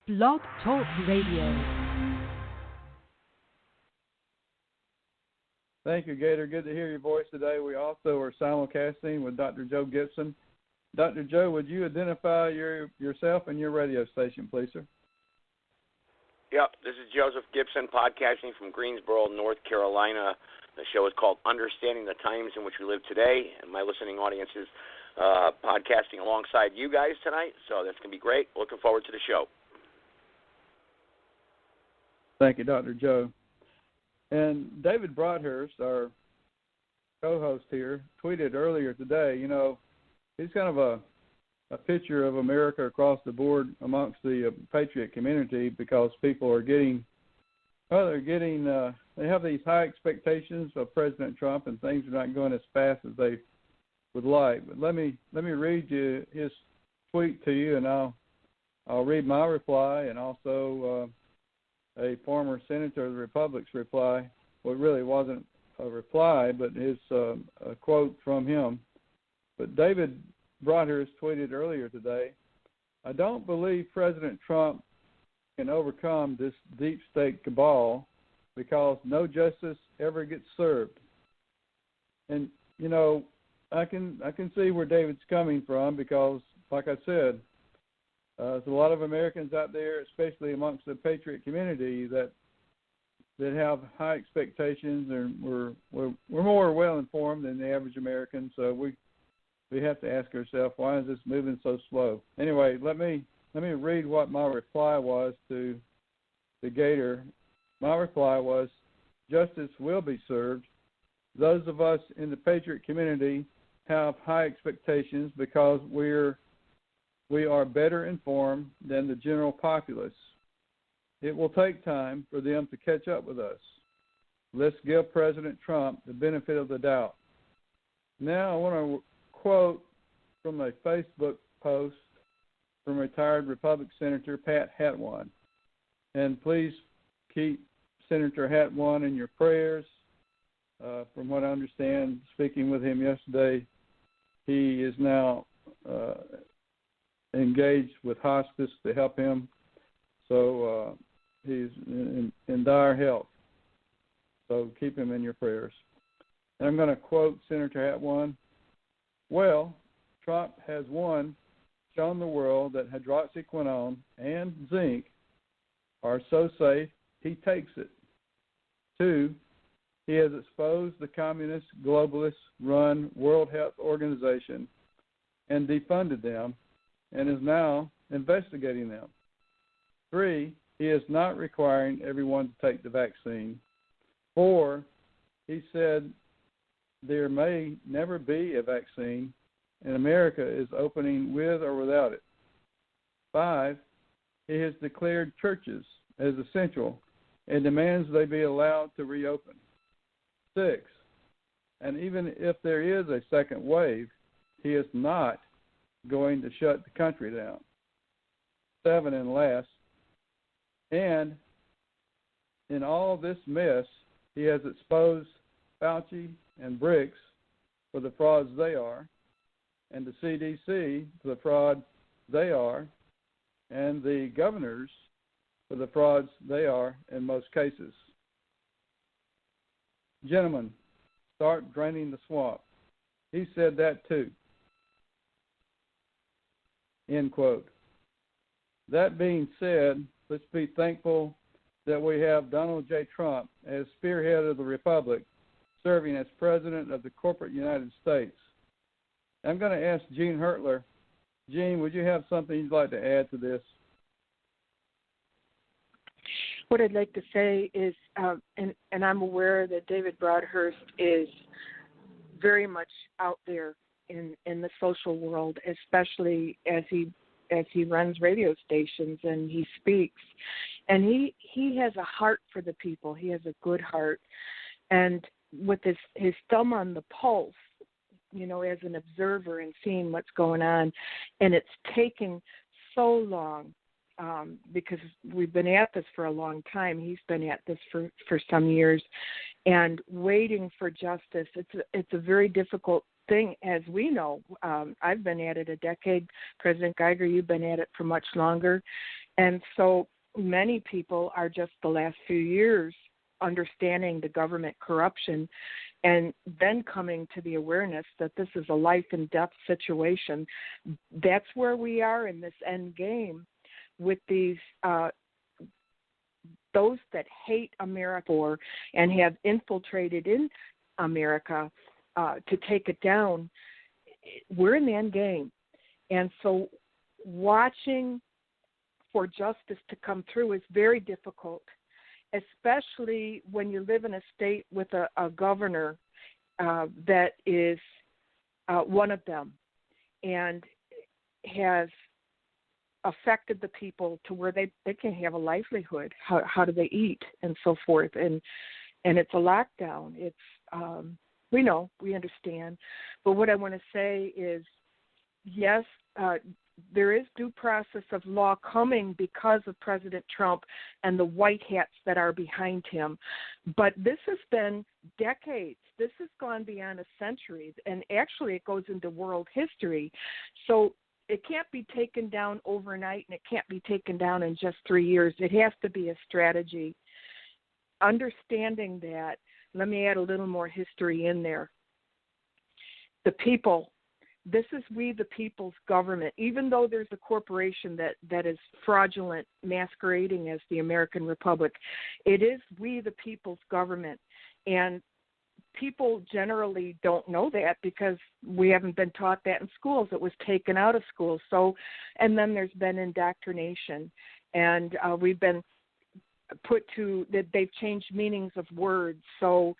Blog Talk Radio. Thank you, Gator. Good to hear your voice today. We also are simulcasting with Dr. Joe Gibson. Dr. Joe, would you identify yourself and your radio station, please, sir? Yep, this is Joseph Gibson, podcasting from Greensboro, North Carolina. The show is called Understanding the Times in Which We Live Today, and my listening audience is podcasting alongside you guys tonight, so that's going to be great. Looking forward to the show. Thank you, Dr. Joe. And David Broadhurst, our co-host here, tweeted earlier today, he's kind of a picture of America across the board amongst the patriot community, because people are they have these high expectations of President Trump, and things are not going as fast as they would like. But let me read you his tweet to you, and I'll read my reply, and also a former senator of the Republic's reply. Well, it really wasn't a reply, but his a quote from him. But David Broadhurst tweeted earlier today, "I don't believe President Trump can overcome this deep state cabal because no justice ever gets served." And I can see where David's coming from, because, like I said, there's a lot of Americans out there, especially amongst the patriot community, that have high expectations, and we're more well informed than the average American. So we have to ask ourselves, why is this moving so slow? Anyway, let me read what my reply was to the Gator. My reply was, "Justice will be served. Those of us in the patriot community have high expectations because we are better informed than the general populace. It will take time for them to catch up with us. Let's give President Trump the benefit of the doubt." Now I want to quote from a Facebook post from retired Republican Senator Pat Hatwan. And please keep Senator Hatwan in your prayers. From what I understand, speaking with him yesterday, he is now engaged with hospice to help him. So he's in dire health. So keep him in your prayers. And I'm going to quote Senator Hatwan. "Well, Trump has, one, shown the world that hydroxyquinone and zinc are so safe he takes it. Two, he has exposed the communist, globalist-run World Health Organization and defunded them, and is now investigating them. Three, he is not requiring everyone to take the vaccine. Four, he said there may never be a vaccine, and America is opening with or without it. Five, he has declared churches as essential and demands they be allowed to reopen. Six, and even if there is a second wave, he is not going to shut the country down. Seven, and last, and in all this mess, he has exposed Fauci and Briggs for the frauds they are, and the CDC for the fraud they are, and the governors for the frauds they are in most cases. Gentlemen, start draining the swamp. He said that too." End quote. That being said, let's be thankful that we have Donald J. Trump as spearhead of the Republic, serving as President of the corporate United States. I'm going to ask Gene Hertler. Gene, would you have something you'd like to add to this? What I'd like to say is, and I'm aware that David Broadhurst is very much out there in the social world, especially as he runs radio stations and he speaks. And he has a heart for the people. He has a good heart. And with his thumb on the pulse, as an observer and seeing what's going on, and it's taking so long, because we've been at this for a long time. He's been at this for some years, and waiting for justice. It's a very difficult thing, as we know. I've been at it a decade. President Geiger, you've been at it for much longer. And so many people are just the last few years understanding the government corruption and then coming to the awareness that this is a life and death situation. That's where we are in this end game with these those that hate America and have infiltrated in America to take it down. We're in the end game. And so watching for justice to come through is very difficult, especially when you live in a state with a governor that is one of them and has affected the people to where they can have a livelihood. How do they eat and so forth? And it's a lockdown. It's we know, we understand. But what I want to say is, yes, there is due process of law coming because of President Trump and the white hats that are behind him. But this has been decades. This has gone beyond a century, and actually it goes into world history. So it can't be taken down overnight, and it can't be taken down in just 3 years. It has to be a strategy. Understanding that, let me add a little more history in there. The people, this is we the people's government. Even though there's a corporation that is fraudulent, masquerading as the American Republic, it is we the people's government. And people generally don't know that because we haven't been taught that in schools. It was taken out of schools. So, and then there's been indoctrination, and we've been put to that they've changed meanings of words. So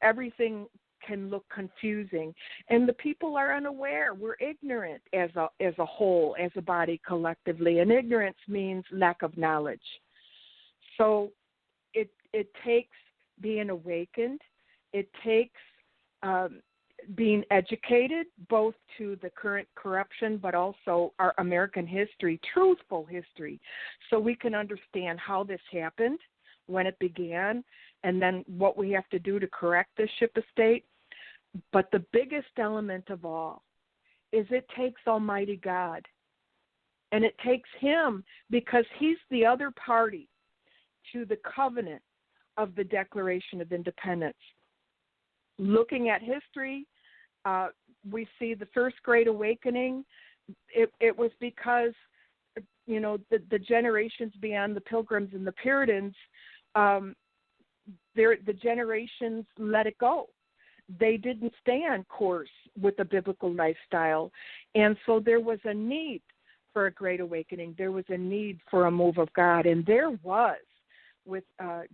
everything can look confusing, and the people are unaware. We're ignorant as a whole, as a body collectively, and ignorance means lack of knowledge. So it takes being awakened. It takes being educated, both to the current corruption, but also our American history, truthful history, so we can understand how this happened, when it began, and then what we have to do to correct this ship of state. But the biggest element of all is it takes Almighty God, and it takes Him because He's the other party to the covenant of the Declaration of Independence. Looking at history, we see the First Great Awakening. It was because, the generations beyond the Pilgrims and the Puritans, the generations let it go. They didn't stay on course with the biblical lifestyle. And so there was a need for a great awakening. There was a need for a move of God. And there was, with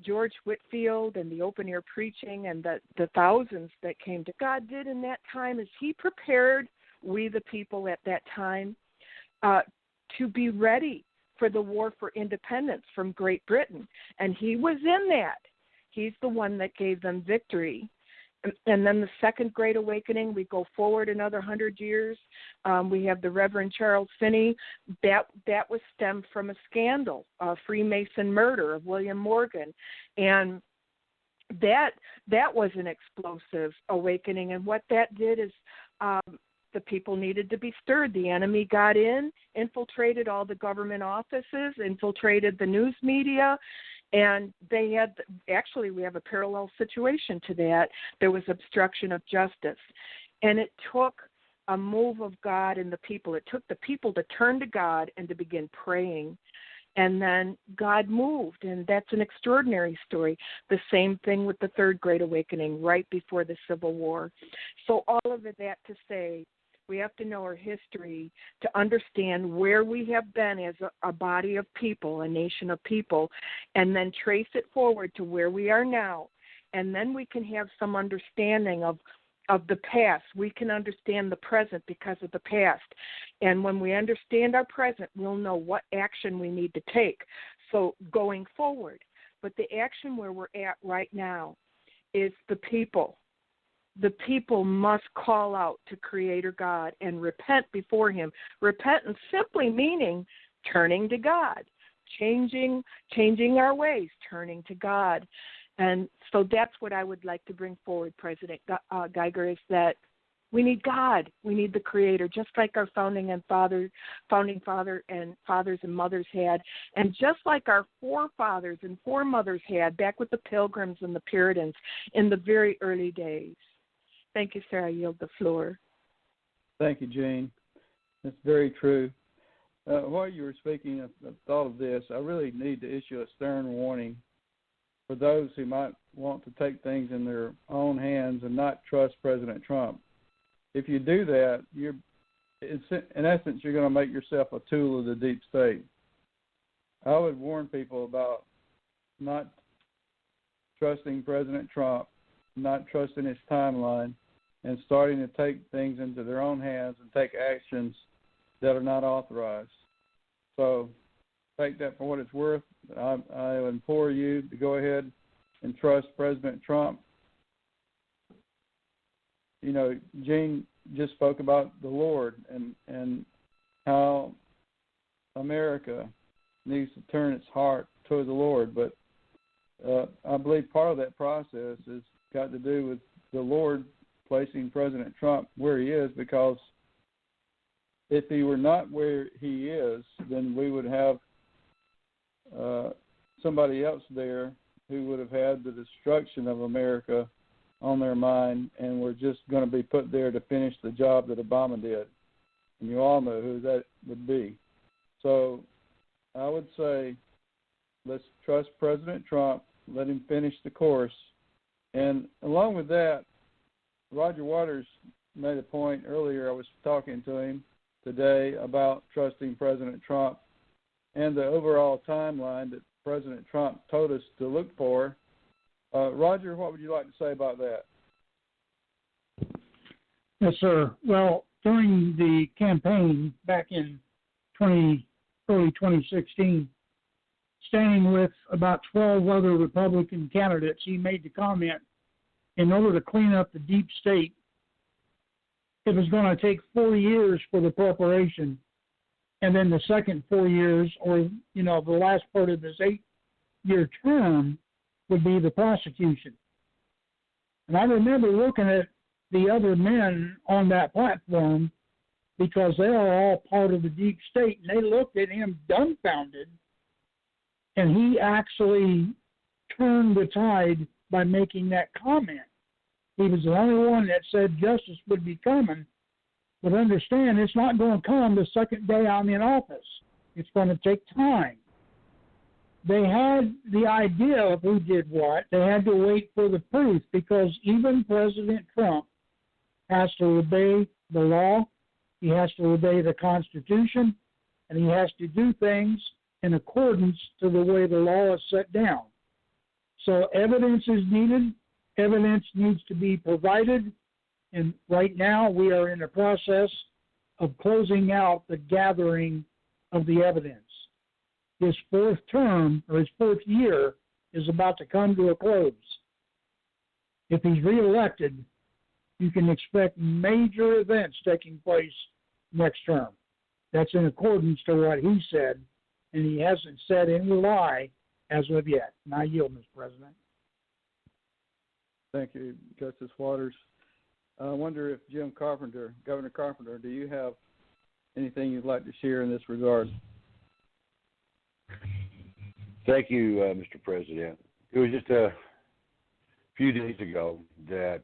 George Whitefield and the open-air preaching and the thousands that came to God did in that time is He prepared we the people at that time to be ready for the war for independence from Great Britain. And He was in that. He's the one that gave them victory. And then the Second Great Awakening, we go forward another 100 years. We have the Reverend Charles Finney. That was stemmed from a scandal, a Freemason murder of William Morgan. And that was an explosive awakening. And what that did is the people needed to be stirred. The enemy got in, infiltrated all the government offices, infiltrated the news media. And we have a parallel situation to that. There was obstruction of justice. And it took a move of God in the people. It took the people to turn to God and to begin praying. And then God moved, and that's an extraordinary story. The same thing with the Third Great Awakening, right before the Civil War. So all of that to say, we have to know our history to understand where we have been as a body of people, a nation of people, and then trace it forward to where we are now. And then we can have some understanding of the past. We can understand the present because of the past. And when we understand our present, we'll know what action we need to take. So going forward. But the action where we're at right now is the people. The people must call out to Creator God and repent before Him. Repentance simply meaning turning to God, changing our ways, turning to God. And so that's what I would like to bring forward, President Geiger, is that We need God. We need the Creator, just like our founding father and fathers and mothers had, and just like our forefathers and foremothers had back with the Pilgrims and the Puritans in the very early days. Thank you, sir. I yield the floor. Thank you, Jane. That's very true. While you were speaking, I thought of this. I really need to issue a stern warning for those who might want to take things in their own hands and not trust President Trump. If you do that, in essence, you're going to make yourself a tool of the deep state. I would warn people about not trusting President Trump, not trusting his timeline, and starting to take things into their own hands and take actions that are not authorized. So take that for what it's worth. I implore you to go ahead and trust President Trump. You know, Jane just spoke about the Lord and how America needs to turn its heart toward the Lord. But I believe part of that process has got to do with the Lord placing President Trump where he is, because if he were not where he is, then we would have somebody else there who would have had the destruction of America on their mind, and we're just going to be put there to finish the job that Obama did. And you all know who that would be. So I would say let's trust President Trump, let him finish the course. And along with that, Roger Waters made a point earlier. I was talking to him today about trusting President Trump and the overall timeline that President Trump told us to look for. Roger, what would you like to say about that? Yes, sir. Well, during the campaign back in early 2016, standing with about 12 other Republican candidates, he made the comment, in order to clean up the deep state, it was going to take 4 years for the preparation, and then the second 4 years, or, the last part of this 8-year term would be the prosecution. And I remember looking at the other men on that platform, because they are all part of the deep state, and they looked at him dumbfounded, and he actually turned the tide by making that comment. He was the only one that said justice would be coming, but understand it's not going to come the second day I'm in office. It's going to take time. They had the idea of who did what. They had to wait for the proof, because even President Trump has to obey the law, he has to obey the Constitution, and he has to do things in accordance to the way the law is set down. So evidence is needed. Evidence needs to be provided. And right now we are in the process of closing out the gathering of the evidence. His fourth term, or his fourth year, is about to come to a close. If he's reelected, you can expect major events taking place next term. That's in accordance to what he said, and he hasn't said any lie as of yet. And I yield, Mr. President. Thank you, Justice Waters. I wonder if Governor Carpenter, do you have anything you'd like to share in this regard? Thank you, Mr. President. It was just a few days ago that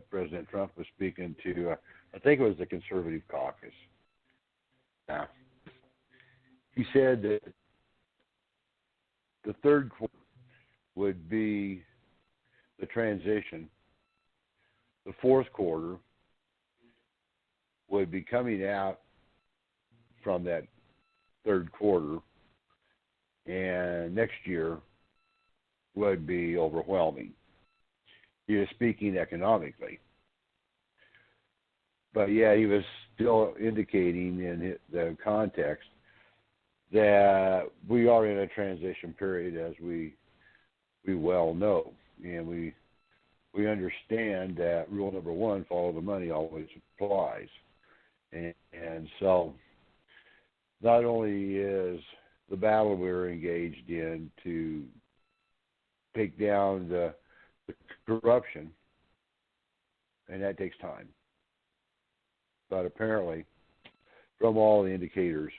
President Trump was speaking to, I think it was the Conservative Caucus. Now, he said that the third quarter would be the transition. The fourth quarter would be coming out from that third quarter, and next year would be overwhelming. He was speaking economically. But yeah, he was still indicating in the context that we are in a transition period, as we well know. And we understand that rule number one, follow the money, always applies. And so not only is the battle we're engaged in to take down the corruption, and that takes time. But apparently, from all the indicators,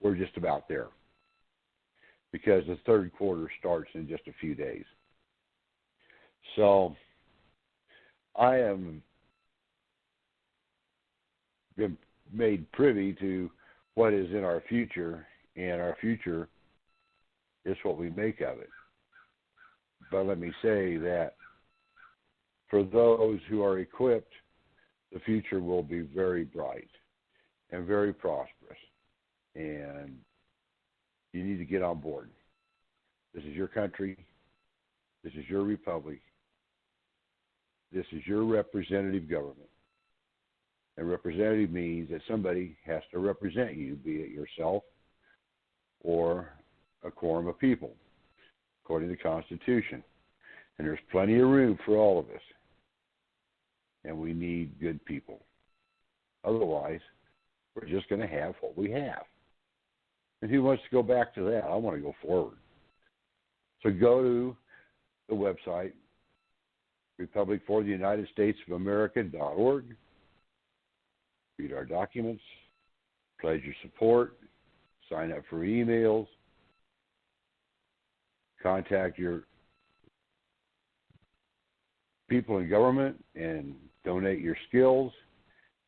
we're just about there, because the third quarter starts in just a few days. So I am been made privy to what is in our future, and our future is what we make of it. But let me say that for those who are equipped, the future will be very bright and very prosperous, and you need to get on board. This is your country. This is your republic. This is your representative government. And representative means that somebody has to represent you, be it yourself or a quorum of people, according to the Constitution. And there's plenty of room for all of us. And we need good people. Otherwise, we're just going to have what we have. And who wants to go back to that? I want to go forward. So go to the website, republicfortheunitedstatesofamerica.org. Read our documents, pledge your support, sign up for emails, contact your people in government, and donate your skills,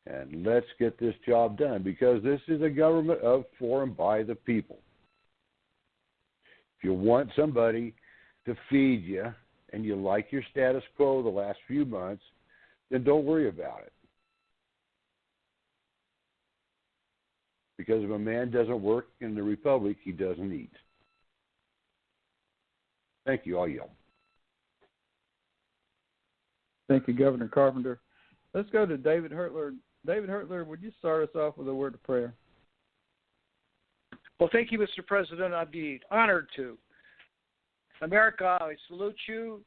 and let's get this job done, because this is a government of, for, and by the people. If you want somebody to feed you and you like your status quo the last few months, then don't worry about it. Because if a man doesn't work in the republic, he doesn't eat. Thank you. I'll yield. Thank you, Governor Carpenter. Let's go to David Hertler. David Hertler, would you start us off with a word of prayer? Well, thank you, Mr. President. I'd be honored to. America, I salute you,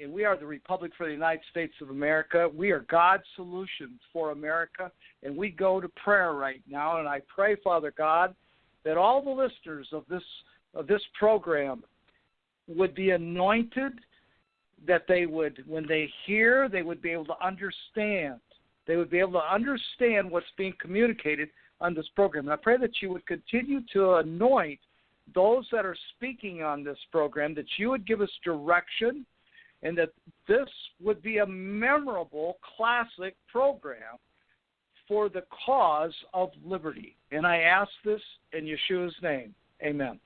and we are the Republic for the United States of America. We are God's solution for America, and we go to prayer right now. And I pray, Father God, that all the listeners of this program would be anointed, that they would, when they hear, they would be able to understand. They would be able to understand what's being communicated on this program. And I pray that you would continue to anoint those that are speaking on this program, that you would give us direction, and that this would be a memorable, classic program for the cause of liberty. And I ask this in Yeshua's name. Amen.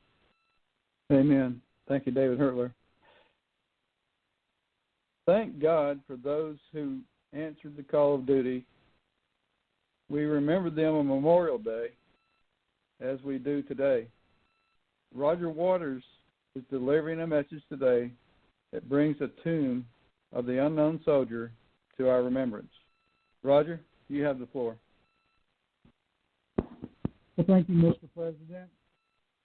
Amen. Thank you, David Hertler. Thank God for those who answered the call of duty. We remember them on Memorial Day, as we do today. Roger Waters is delivering a message today that brings a tune of the unknown soldier to our remembrance. Roger, you have the floor. Well, thank you, Mr. President.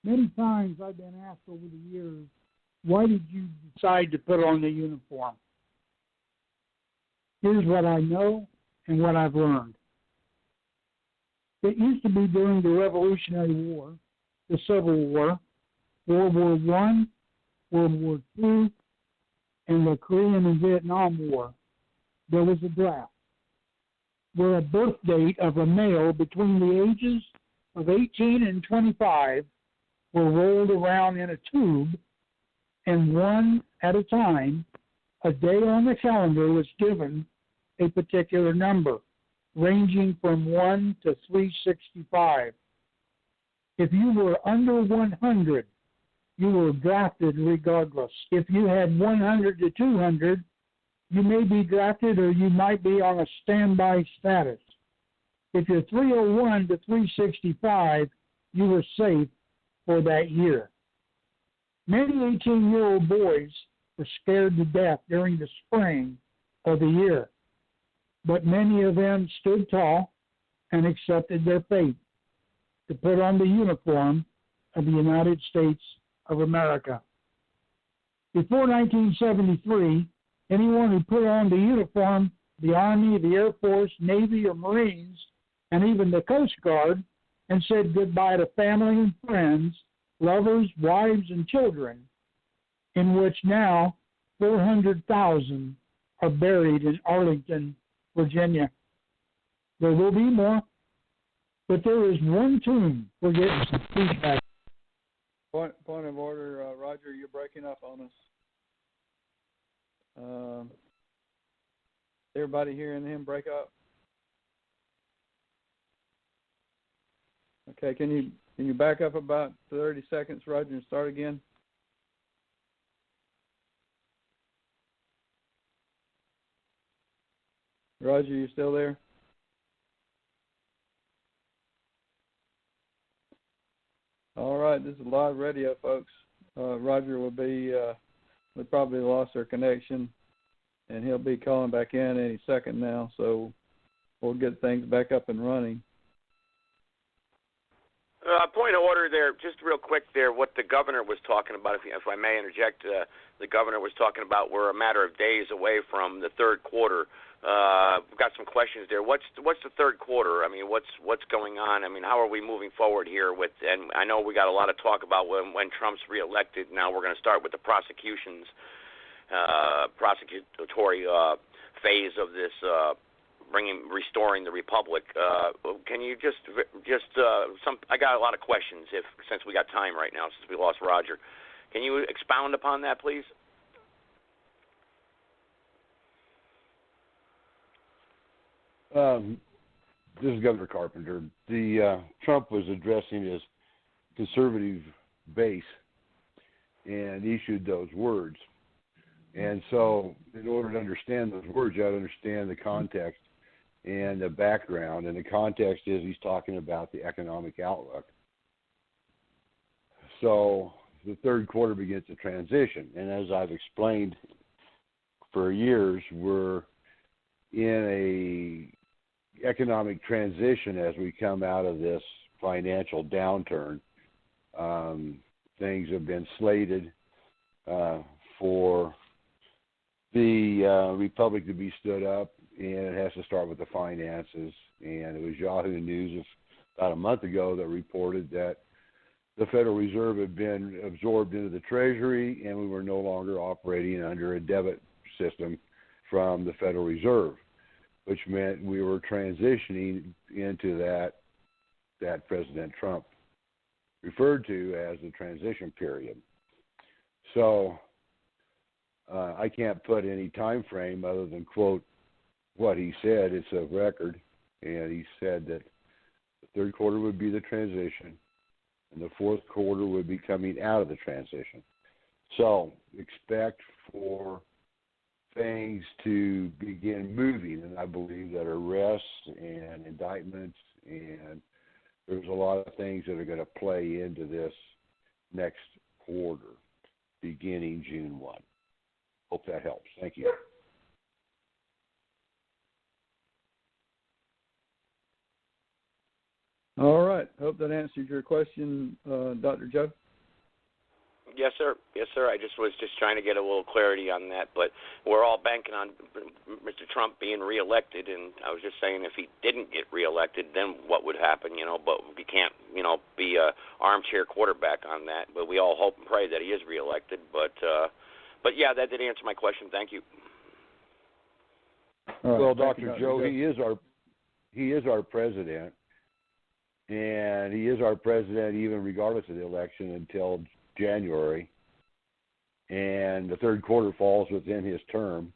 Many times I've been asked over the years, why did you decide to put on the uniform? Here's what I know and what I've learned. It used to be during the Revolutionary War, the Civil War, World War I, World War II, and the Korean and Vietnam War. There was a draft where a birth date of a male between the ages of 18 and 25 were rolled around in a tube, and one at a time, a day on the calendar was given a particular number, ranging from 1 to 365. If you were under 100, you were drafted regardless. If you had 100 to 200, you may be drafted or you might be on a standby status. If you're 301 to 365, you were safe for that year. Many 18-year-old boys were scared to death during the spring of the year, but many of them stood tall and accepted their fate to put on the uniform of the United States of America. Before 1973, anyone who put on the uniform, the Army, the Air Force, Navy, or Marines, and even the Coast Guard, and said goodbye to family and friends, lovers, wives, and children, in which now 400,000 are buried in Arlington, Virginia. There will be more, but there is one tune we're getting some feedback. Point of order, Roger, you're breaking up on us. Everybody hearing him break up? Okay, can you back up about 30 seconds, Roger, and start again? Roger, you still there? All right, this is live radio, folks. Roger will be, we probably lost our connection, and he'll be calling back in any second now, so we'll get things back up and running. Point of order there, just real quick there, what the governor was talking about, if I may interject, the governor was talking about we're a matter of days away from the third quarter. We've got some questions there. What's the third quarter? I mean, what's going on? I mean, how are we moving forward here with? And I know we got a lot of talk about when Trump's reelected. Now we're going to start with the prosecutory phase of this restoring the Republic. Can you just I got a lot of questions since we got time right now since we lost Roger. Can you expound upon that, please? This is Governor Carpenter. Trump was addressing his conservative base and issued those words. And so in order to understand those words, you have to understand the context and the background. And the context is he's talking about the economic outlook. So the third quarter begins to transition. And as I've explained for years, we're in a economic transition as we come out of this financial downturn. Things have been slated for the Republic to be stood up, and it has to start with the finances. And it was Yahoo News about a month ago that reported that the Federal Reserve had been absorbed into the Treasury, and we were no longer operating under a debit system from the Federal Reserve, which meant we were transitioning into that President Trump referred to as the transition period. So I can't put any time frame other than quote what he said. It's a record, and he said that the third quarter would be the transition, and the fourth quarter would be coming out of the transition. So expect for things to begin moving, and I believe that arrests and indictments, and there's a lot of things that are going to play into this next quarter, beginning June 1. Hope that helps. Thank you. All right. Hope that answered your question, Dr. Joe. Yes, sir. Yes, sir. I was just trying to get a little clarity on that, but we're all banking on Mr. Trump being reelected, and I was just saying if he didn't get reelected, then what would happen, but we can't, be a armchair quarterback on that, but we all hope and pray that he is reelected, but yeah, that did answer my question. Thank you. Right. Well, Dr. Joe, he is our president, and he is our president even regardless of the election until January, and the third quarter falls within his term,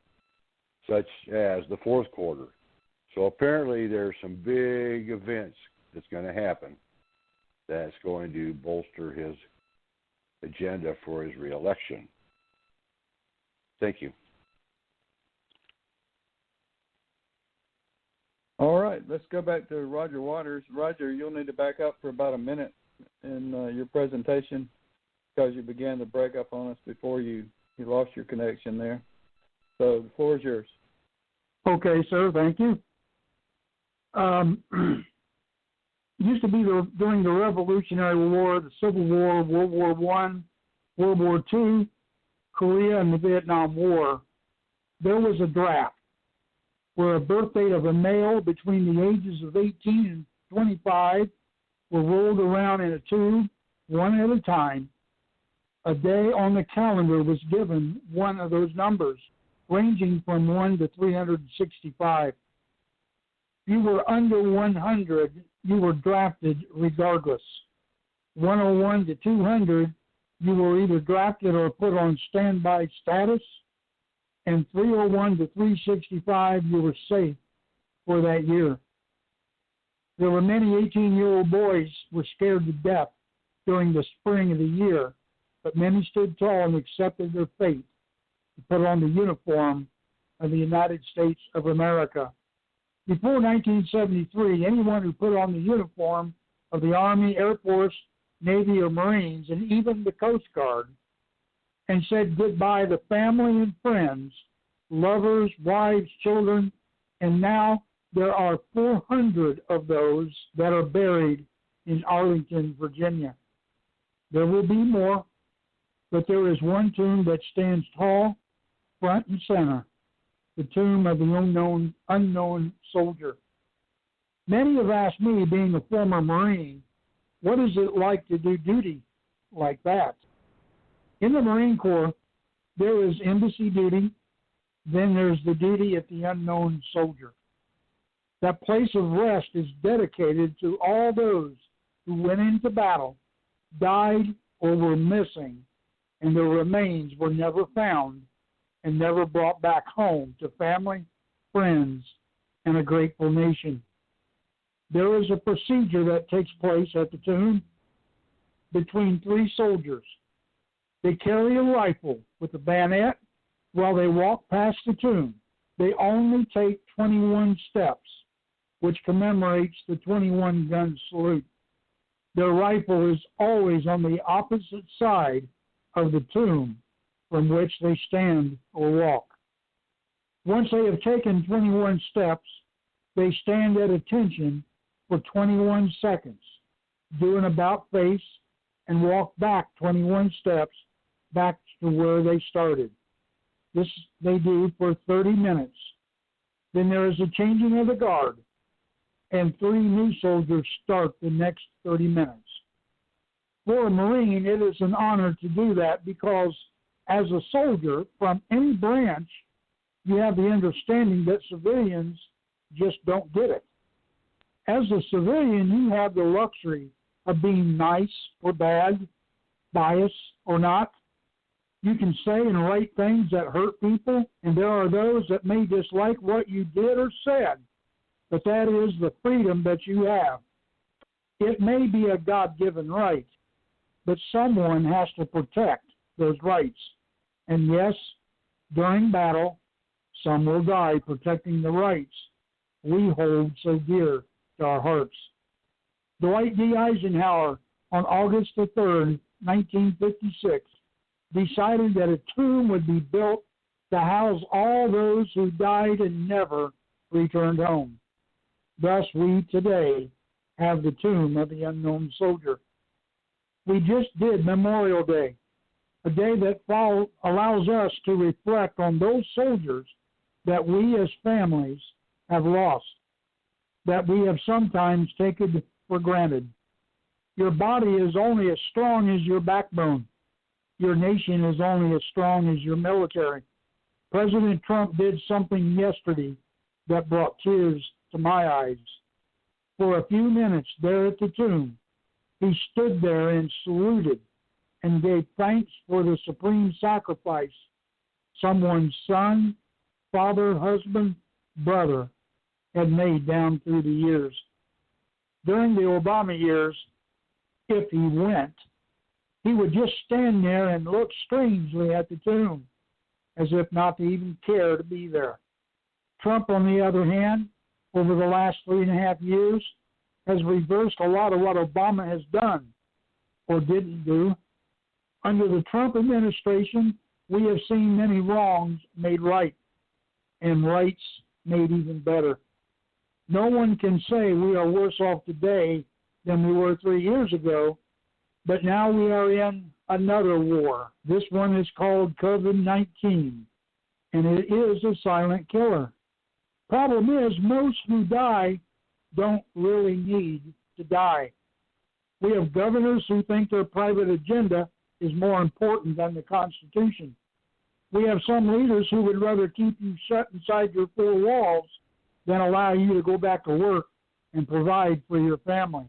such as the fourth quarter. So apparently there's some big events that's going to happen that's going to bolster his agenda for his reelection. Thank you. All right, let's go back to Roger Waters. Roger, you'll need to back up for about a minute in your presentation, because you began to break up on us before you lost your connection there. So the floor is yours. Okay, sir. Thank you. It used to be during the Revolutionary War, the Civil War, World War I, World War II, Korea, and the Vietnam War, there was a draft where a birth date of a male between the ages of 18 and 25 were rolled around in a tube, one at a time. A day on the calendar was given one of those numbers, ranging from 1 to 365. you were under 100, you were drafted regardless. 101 to 200, you were either drafted or put on standby status. And 301 to 365, you were safe for that year. There were many 18-year-old boys were scared to death during the spring of the year, but many stood tall and accepted their fate to put on the uniform of the United States of America. Before 1973, anyone who put on the uniform of the Army, Air Force, Navy, or Marines, and even the Coast Guard, and said goodbye to family and friends, lovers, wives, children, and now there are 400 of those that are buried in Arlington, Virginia. There will be more, but there is one tomb that stands tall, front and center, the tomb of the unknown soldier. Many have asked me, being a former Marine, what is it like to do duty like that? In the Marine Corps, there is embassy duty, then there's the duty at the unknown soldier. That place of rest is dedicated to all those who went into battle, died, or were missing, and their remains were never found and never brought back home to family, friends, and a grateful nation. There is a procedure that takes place at the tomb between three soldiers. They carry a rifle with a bayonet while they walk past the tomb. They only take 21 steps, which commemorates the 21-gun salute. Their rifle is always on the opposite side of the tomb from which they stand or walk. Once they have taken 21 steps, they stand at attention for 21 seconds, do an about face, and walk back 21 steps back to where they started. This they do for 30 minutes. Then there is a changing of the guard, and 3 new soldiers start the next 30 minutes. For a Marine, it is an honor to do that because as a soldier from any branch, you have the understanding that civilians just don't get it. As a civilian, you have the luxury of being nice or bad, biased or not. You can say and write things that hurt people, and there are those that may dislike what you did or said, but that is the freedom that you have. It may be a God-given right, but someone has to protect those rights. And yes, during battle, some will die protecting the rights we hold so dear to our hearts. Dwight D. Eisenhower, on August the 3rd, 1956, decided that a tomb would be built to house all those who died and never returned home. Thus, we today have the tomb of the unknown soldier. We just did Memorial Day, a day that allows us to reflect on those soldiers that we as families have lost, that we have sometimes taken for granted. Your body is only as strong as your backbone. Your nation is only as strong as your military. President Trump did something yesterday that brought tears to my eyes. For a few minutes there at the tomb, he stood there and saluted and gave thanks for the supreme sacrifice someone's son, father, husband, brother had made down through the years. During the Obama years, if he went, he would just stand there and look strangely at the tomb, as if not to even care to be there. Trump, on the other hand, over the last 3.5 years, has reversed a lot of what Obama has done or didn't do. Under the Trump administration, we have seen many wrongs made right and rights made even better. No one can say we are worse off today than we were 3 years ago, but now we are in another war. This one is called COVID-19, and it is a silent killer. Problem is, most who die don't really need to die. We have governors who think their private agenda is more important than the Constitution. We have some leaders who would rather keep you shut inside your 4 walls than allow you to go back to work and provide for your family.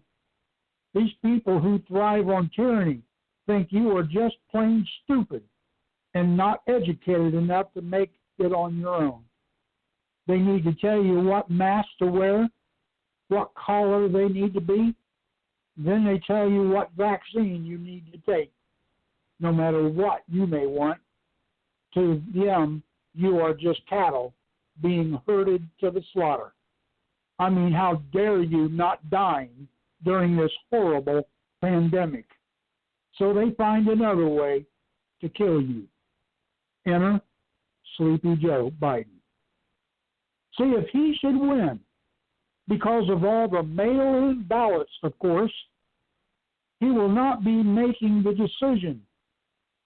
These people who thrive on tyranny think you are just plain stupid and not educated enough to make it on your own. They need to tell you what mask to wear, what color they need to be. Then they tell you what vaccine you need to take. No matter what you may want, to them, you are just cattle being herded to the slaughter. I mean, how dare you not dying during this horrible pandemic? So they find another way to kill you. Enter Sleepy Joe Biden. See, if he should win, because of all the mail-in ballots, of course, he will not be making the decision.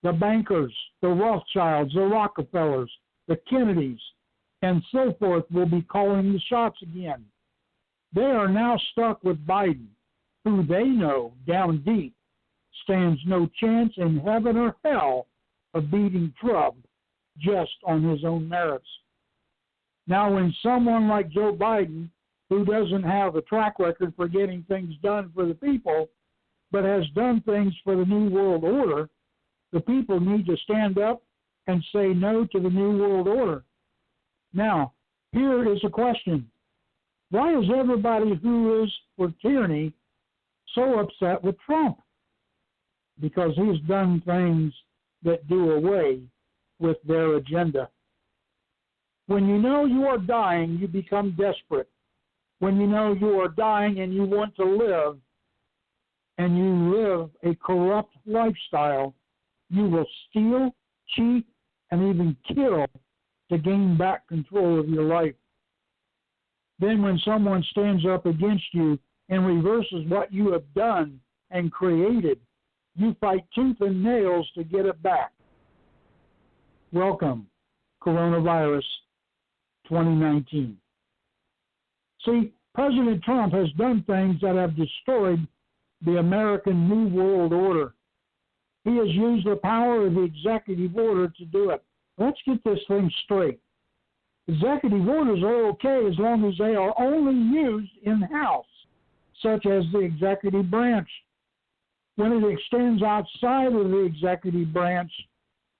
The bankers, the Rothschilds, the Rockefellers, the Kennedys, and so forth will be calling the shots again. They are now stuck with Biden, who they know down deep stands no chance in heaven or hell of beating Trump just on his own merits. Now, when someone like Joe Biden, who doesn't have a track record for getting things done for the people, but has done things for the New World Order, the people need to stand up and say no to the New World Order. Now, here is a question. Why is everybody who is for tyranny so upset with Trump? Because he's done things that do away with their agenda. When you know you are dying, you become desperate. When you know you are dying and you want to live, and you live a corrupt lifestyle, you will steal, cheat, and even kill to gain back control of your life. Then when someone stands up against you and reverses what you have done and created, you fight tooth and nails to get it back. Welcome, coronavirus 2019. See, President Trump has done things that have destroyed the American New World Order. He has used the power of the executive order to do it. Let's get this thing straight. Executive orders are okay as long as they are only used in-house, such as the executive branch. When it extends outside of the executive branch,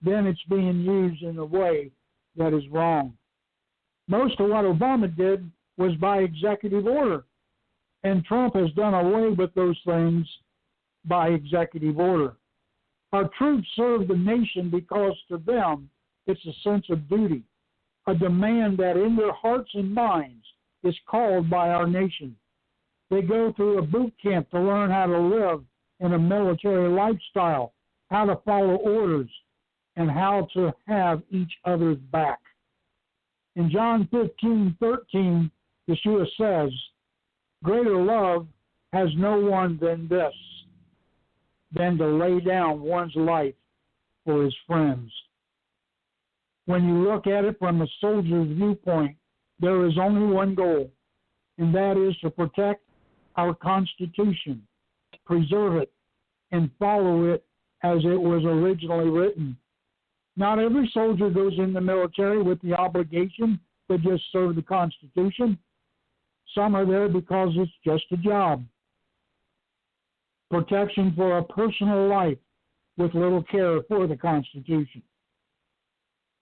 then it's being used in a way that is wrong. Most of what Obama did was by executive order, and Trump has done away with those things by executive order. Our troops serve the nation because to them it's a sense of duty, a demand that in their hearts and minds is called by our nation. They go through a boot camp to learn how to live in a military lifestyle, how to follow orders, and how to have each other's back. In John 15:13, Yeshua says, "Greater love has no one than this, than to lay down one's life for his friends." When you look at it from a soldier's viewpoint, there is only one goal, and that is to protect our Constitution, preserve it, and follow it as it was originally written. Not every soldier goes in the military with the obligation to just serve the Constitution. Some are there because it's just a job. Protection for a personal life with little care for the Constitution.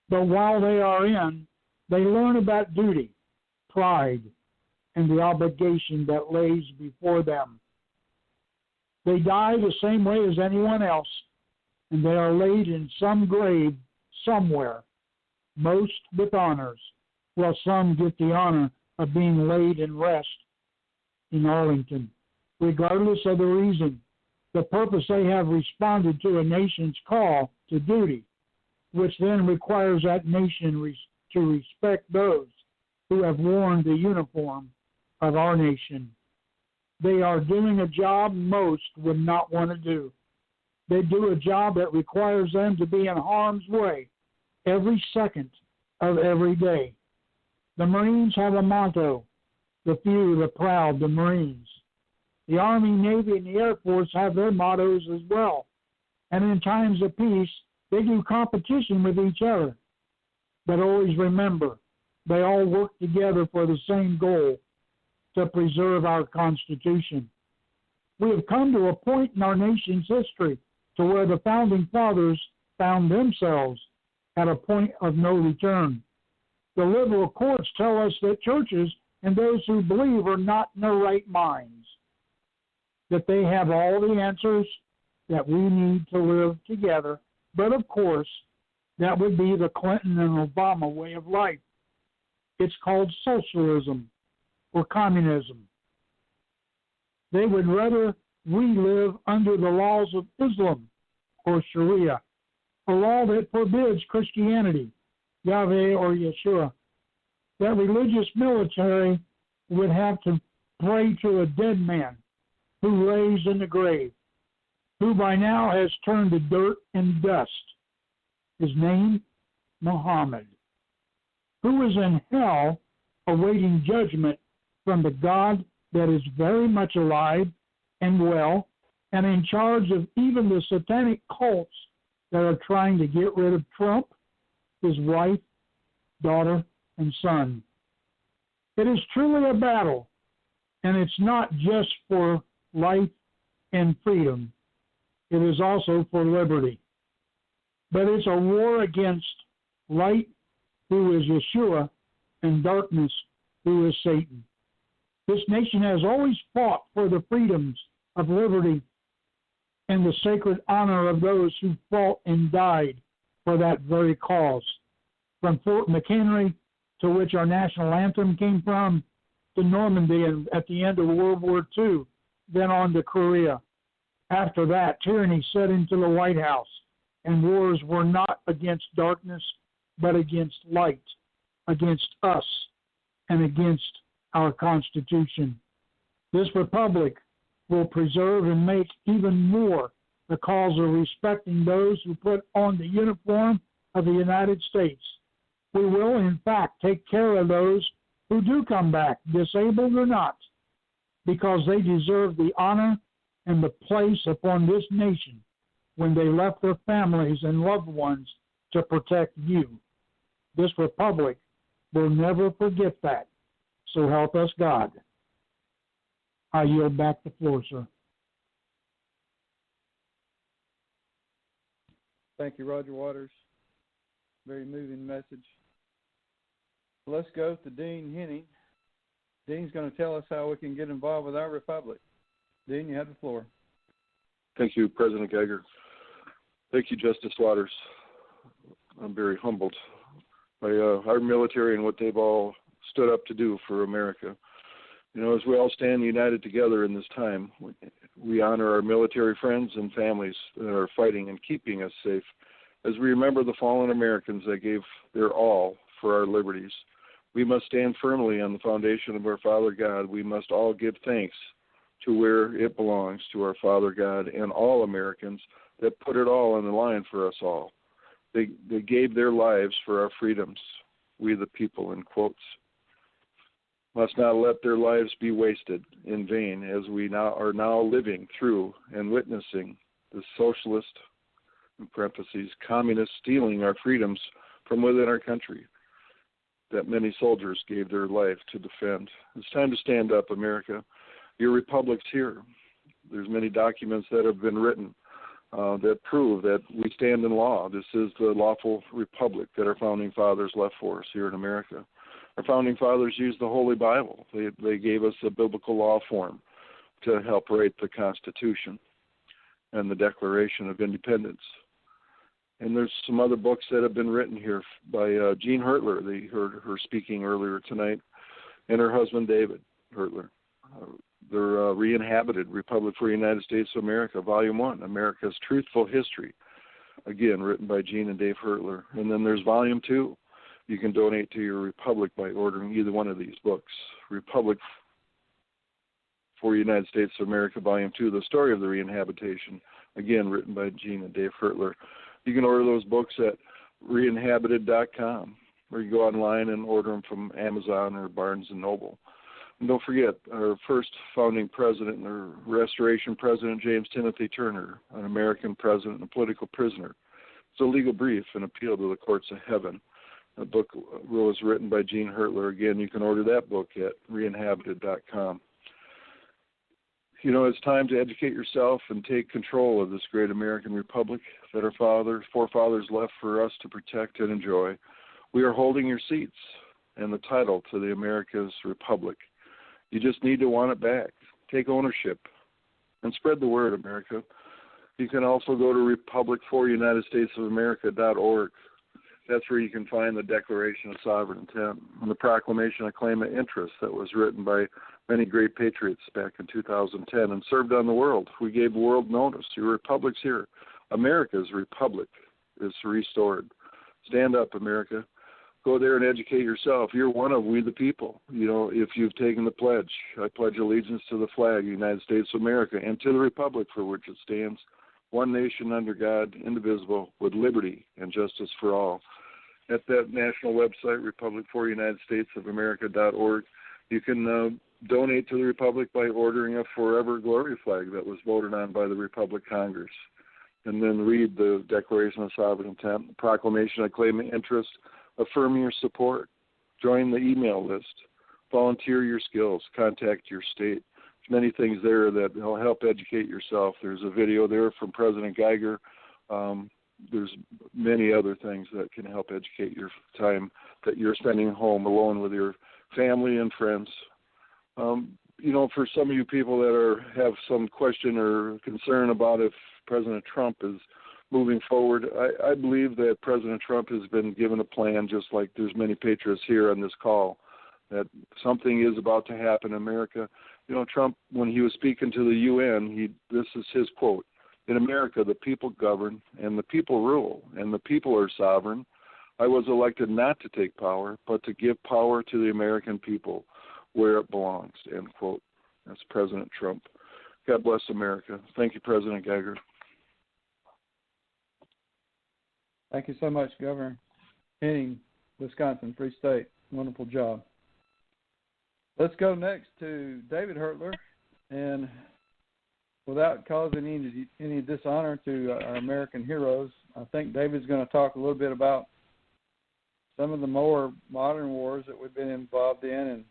But while they are in, they learn about duty, pride, and the obligation that lays before them. They die the same way as anyone else, and they are laid in some grave somewhere, most with honors, while some get the honor of being laid in rest in Arlington. Regardless of the reason, the purpose they have responded to a nation's call to duty, which then requires that nation to respect those who have worn the uniform of our nation. They are doing a job most would not want to do. They do a job that requires them to be in harm's way every second of every day. The Marines have a motto, the few, the proud, the Marines. The Army, Navy, and the Air Force have their mottos as well. And in times of peace, they do competition with each other. But always remember, They all work together for the same goal, to preserve our Constitution. We have come to a point in our nation's history to where the Founding Fathers found themselves at a point of no return. The liberal courts tell us that churches and those who believe are not in their right minds, that they have all the answers that we need to live together. But of course, that would be the Clinton and Obama way of life. It's called socialism or communism. They would rather we live under the laws of Islam or Sharia, a law that forbids Christianity, Yahweh or Yeshua. That religious military would have to pray to a dead man who lays in the grave, who by now has turned to dirt and dust. His name, Muhammad, who is in hell awaiting judgment from the God that is very much alive and well and in charge of even the satanic cults that are trying to get rid of Trump, his wife, daughter, and son. It is truly a battle, and it's not just for life and freedom. It is also for liberty. But it's a war against light, who is Yeshua, and darkness, who is Satan. This nation has always fought for the freedoms of liberty and the sacred honor of those who fought and died for that very cause. From Fort McHenry, to which our national anthem came from, to Normandy and at the end of World War II, then on to Korea. After that, tyranny set into the White House, and wars were not against darkness, but against light, against us, and against our Constitution. This republic will preserve and make even more the cause of respecting those who put on the uniform of the United States. We will, in fact, take care of those who do come back, disabled or not, because they deserve the honor and the place upon this nation when they left their families and loved ones to protect you. This republic will never forget that. So help us God. I yield back the floor, sir. Thank you, Roger Waters. Very moving message. Let's go to Dean Henning. Dean's going to tell us how we can get involved with our republic. Dean, you have the floor. Thank you, President Geiger. Thank you, Justice Waters. I'm very humbled by our military and what they've all stood up to do for America. You know, as we all stand united together in this time, we honor our military friends and families that are fighting and keeping us safe as we remember the fallen Americans that gave their all for our liberties. We must stand firmly on the foundation of our Father God. We must all give thanks to where it belongs, to our Father God and all Americans that put it all on the line for us all. They gave their lives for our freedoms, we the people, in quotes. Must not let their lives be wasted in vain as we are now living through and witnessing the socialist, in parentheses, communists stealing our freedoms from within our country that many soldiers gave their life to defend. It's time to stand up, America. Your republic's here. There's many documents that have been written that prove that we stand in law. This is the lawful republic that our founding fathers left for us here in America. Our founding fathers used the Holy Bible. They gave us a biblical law form to help write the Constitution and the Declaration of Independence. And there's some other books that have been written here by Jean Hertler. They heard her speaking earlier tonight, and her husband, David Hertler. They're Re-Inhabited, Republic for the United States of America, Volume 1, America's Truthful History, again, written by Jean and Dave Hertler. And then there's Volume 2. You can donate to your republic by ordering either one of these books. Republic for the United States of America, Volume 2, The Story of the Re-Inhabitation, again, written by Jean and Dave Hertler. You can order those books at reinhabited.com, or you go online and order them from Amazon or Barnes & Noble. And don't forget, our first founding president, our restoration president, James Timothy Turner, an American president and a political prisoner. It's a legal brief and appeal to the courts of heaven A book was written by Gene Hertler. Again, you can order that book at reinhabited.com. You know, it's time to educate yourself and take control of this great American republic that our forefathers left for us to protect and enjoy. We are holding your seats and the title to the America's Republic. You just need to want it back. Take ownership and spread the word, America. You can also go to republicforunitedstatesofamerica.org. That's where you can find the Declaration of Sovereign Intent and the Proclamation of Claim of Interest that was written by many great patriots back in 2010 and served on the world. We gave the world notice. Your republic's here. America's republic is restored. Stand up, America. Go there and educate yourself. You're one of we the people. You know, if you've taken the pledge, I pledge allegiance to the flag of the United States of America and to the republic for which it stands, one nation under God, indivisible, with liberty and justice for all. At that national website, republicforunitedstatesofamerica.org, you can donate to the Republic by ordering a Forever Glory flag that was voted on by the Republic Congress. And then read the Declaration of Sovereign Intent, the Proclamation of Claim of Interest, affirm your support, join the email list, volunteer your skills, contact your state. There's many things there that will help educate yourself. There's a video there from President Geiger. There's many other things that can help educate your time that you're spending home alone with your family and friends. You know, for some of you people that have some question or concern about if President Trump is moving forward, I believe that President Trump has been given a plan, just like there's many patriots here on this call, that something is about to happen in America. You know, Trump, when he was speaking to the UN, this is his quote: "In America, the people govern and the people rule, and the people are sovereign. I was elected not to take power, but to give power to the American people where it belongs," end quote. That's President Trump. God bless America. Thank you, President Geiger. Thank you so much, Governor Henning, Wisconsin, Free State. Wonderful job. Let's go next to David Hertler, and without causing any dishonor to our American heroes, I think David's going to talk a little bit about some of the more modern wars that we've been involved in, and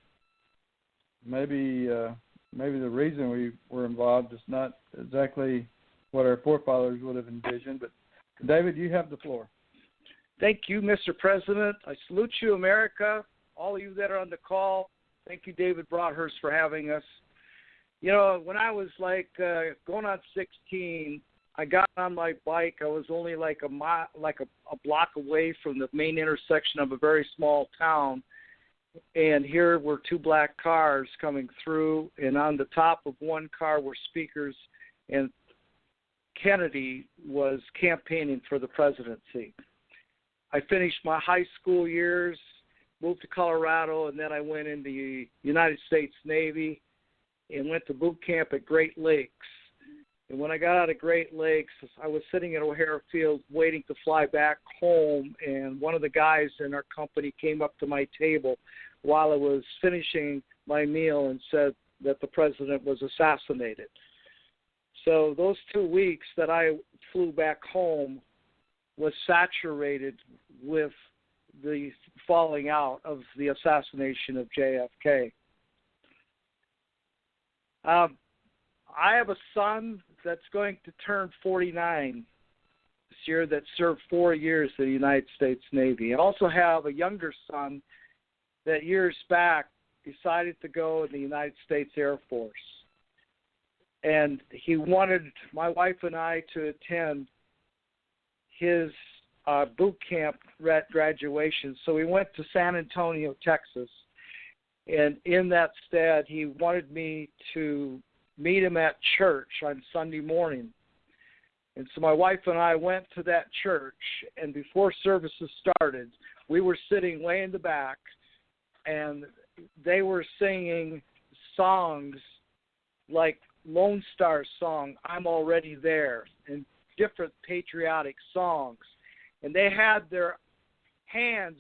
maybe the reason we were involved is not exactly what our forefathers would have envisioned. But David, you have the floor. Thank you, Mr. President. I salute you, America, all of you that are on the call. Thank you, David Broadhurst, for having us. You know, when I was going on 16, I got on my bike. I was only a block away from the main intersection of a very small town, and here were two black cars coming through, and on the top of one car were speakers, and Kennedy was campaigning for the presidency. I finished my high school years, moved to Colorado, and then I went in the United States Navy and went to boot camp at Great Lakes. And when I got out of Great Lakes, I was sitting at O'Hare Field waiting to fly back home, and one of the guys in our company came up to my table while I was finishing my meal and said that the president was assassinated. So those 2 weeks that I flew back home was saturated with the falling out of the assassination of JFK. I have a son that's going to turn 49 this year that served 4 years in the United States Navy. I also have a younger son that years back decided to go in the United States Air Force. And he wanted my wife and I to attend his boot camp graduation. So we went to San Antonio, Texas. And in that stead, he wanted me to meet him at church on Sunday morning. And so my wife and I went to that church, and before services started, we were sitting way in the back, and they were singing songs like Lone Star's song, "I'm Already There," and different patriotic songs. And they had their hands,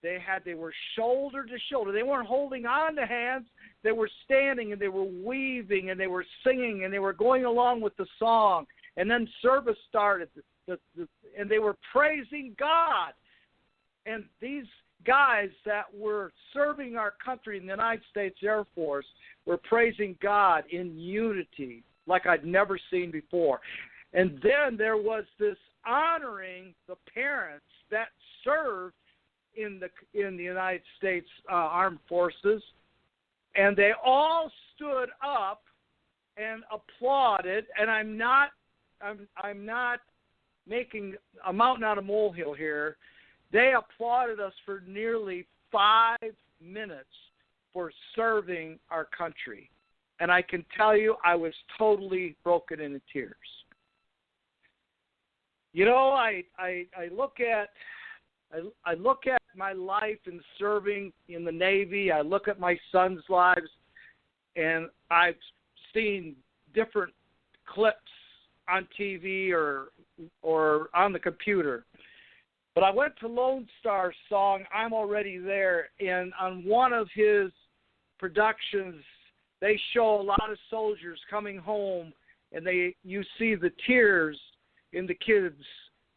they were shoulder to shoulder. They weren't holding on to hands. They were standing, and they were weaving, and they were singing, and they were going along with the song. And then service started, and they were praising God. And these guys that were serving our country in the United States Air Force were praising God in unity like I'd never seen before. And then there was this honoring the parents that served in the United States Armed Forces, and they all stood up and applauded. And I'm not making a mountain out of molehill here. They applauded us for nearly 5 minutes for serving our country. And I can tell you, I was totally broken into tears. You know, I look at my life in serving in the Navy. I look at my son's lives, and I've seen different clips on TV or on the computer. But I went to Lone Star's song, I'm Already There, and on one of his productions, they show a lot of soldiers coming home, and you see the tears in the kids'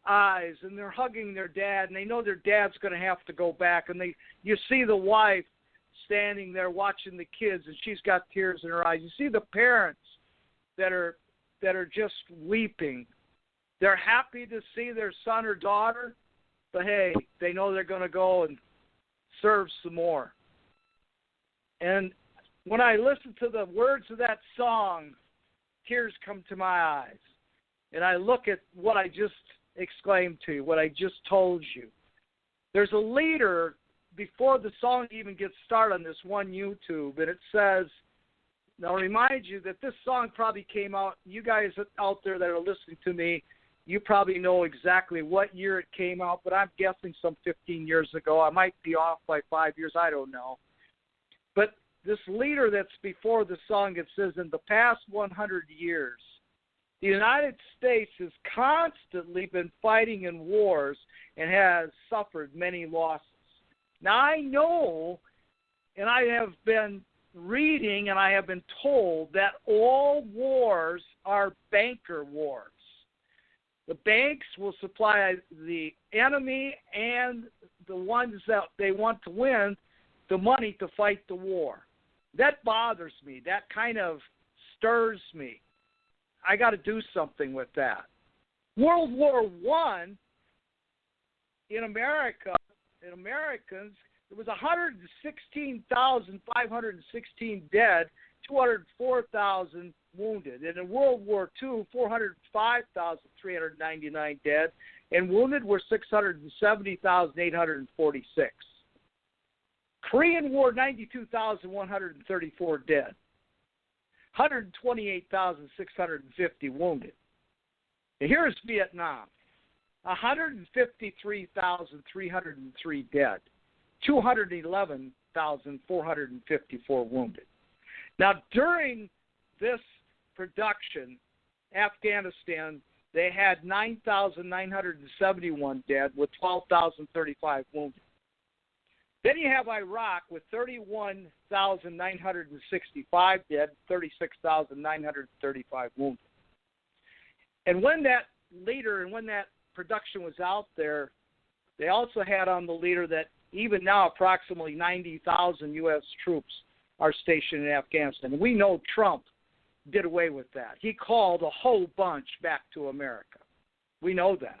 eyes, and they're hugging their dad, and they know their dad's going to have to go back, and you see the wife standing there watching the kids, and she's got tears in her eyes. You see the parents that are just weeping. They're happy to see their son or daughter, but hey, they know they're going to go and serve some more. And when I listen to the words of that song, tears come to my eyes. And I look at what I just exclaimed to you, what I just told you. There's a leader before the song even gets started on this one YouTube, and it says, now I'll remind you that this song probably came out, you guys out there that are listening to me, you probably know exactly what year it came out, but I'm guessing some 15 years ago. I might be off by 5 years, I don't know. But this leader that's before the song, it says, in the past 100 years, the United States has constantly been fighting in wars and has suffered many losses. Now, I know, and I have been reading and I have been told that all wars are banker wars. The banks will supply the enemy and the ones that they want to win the money to fight the war. That bothers me. That kind of stirs me. I got to do something with that. World War I in America, in Americans, there was 116,516 dead, 204,000 wounded. And in World War II, 405,399 dead, and wounded were 670,846. Korean War, 92,134 dead. 128,650 wounded. And here's Vietnam. 153,303 dead. 211,454 wounded. Now, during this production, Afghanistan, they had 9,971 dead with 12,035 wounded. Then you have Iraq with 31,965 dead, 36,935 wounded. And when that leader and when that production was out there, they also had on the leader that even now approximately 90,000 U.S. troops are stationed in Afghanistan. And we know Trump did away with that. He called a whole bunch back to America. We know that.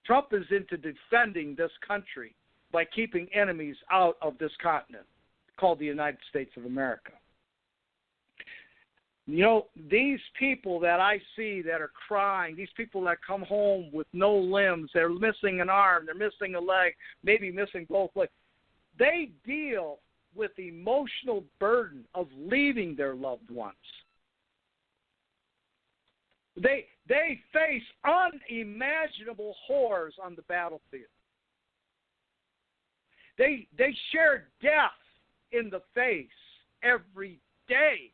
Trump is into defending this country by keeping enemies out of this continent called the United States of America. You know, these people that I see that are crying, these people that come home with no limbs, they're missing an arm, they're missing a leg, maybe missing both legs, they deal with the emotional burden of leaving their loved ones. They face unimaginable horrors on the battlefield. They share death in the face every day.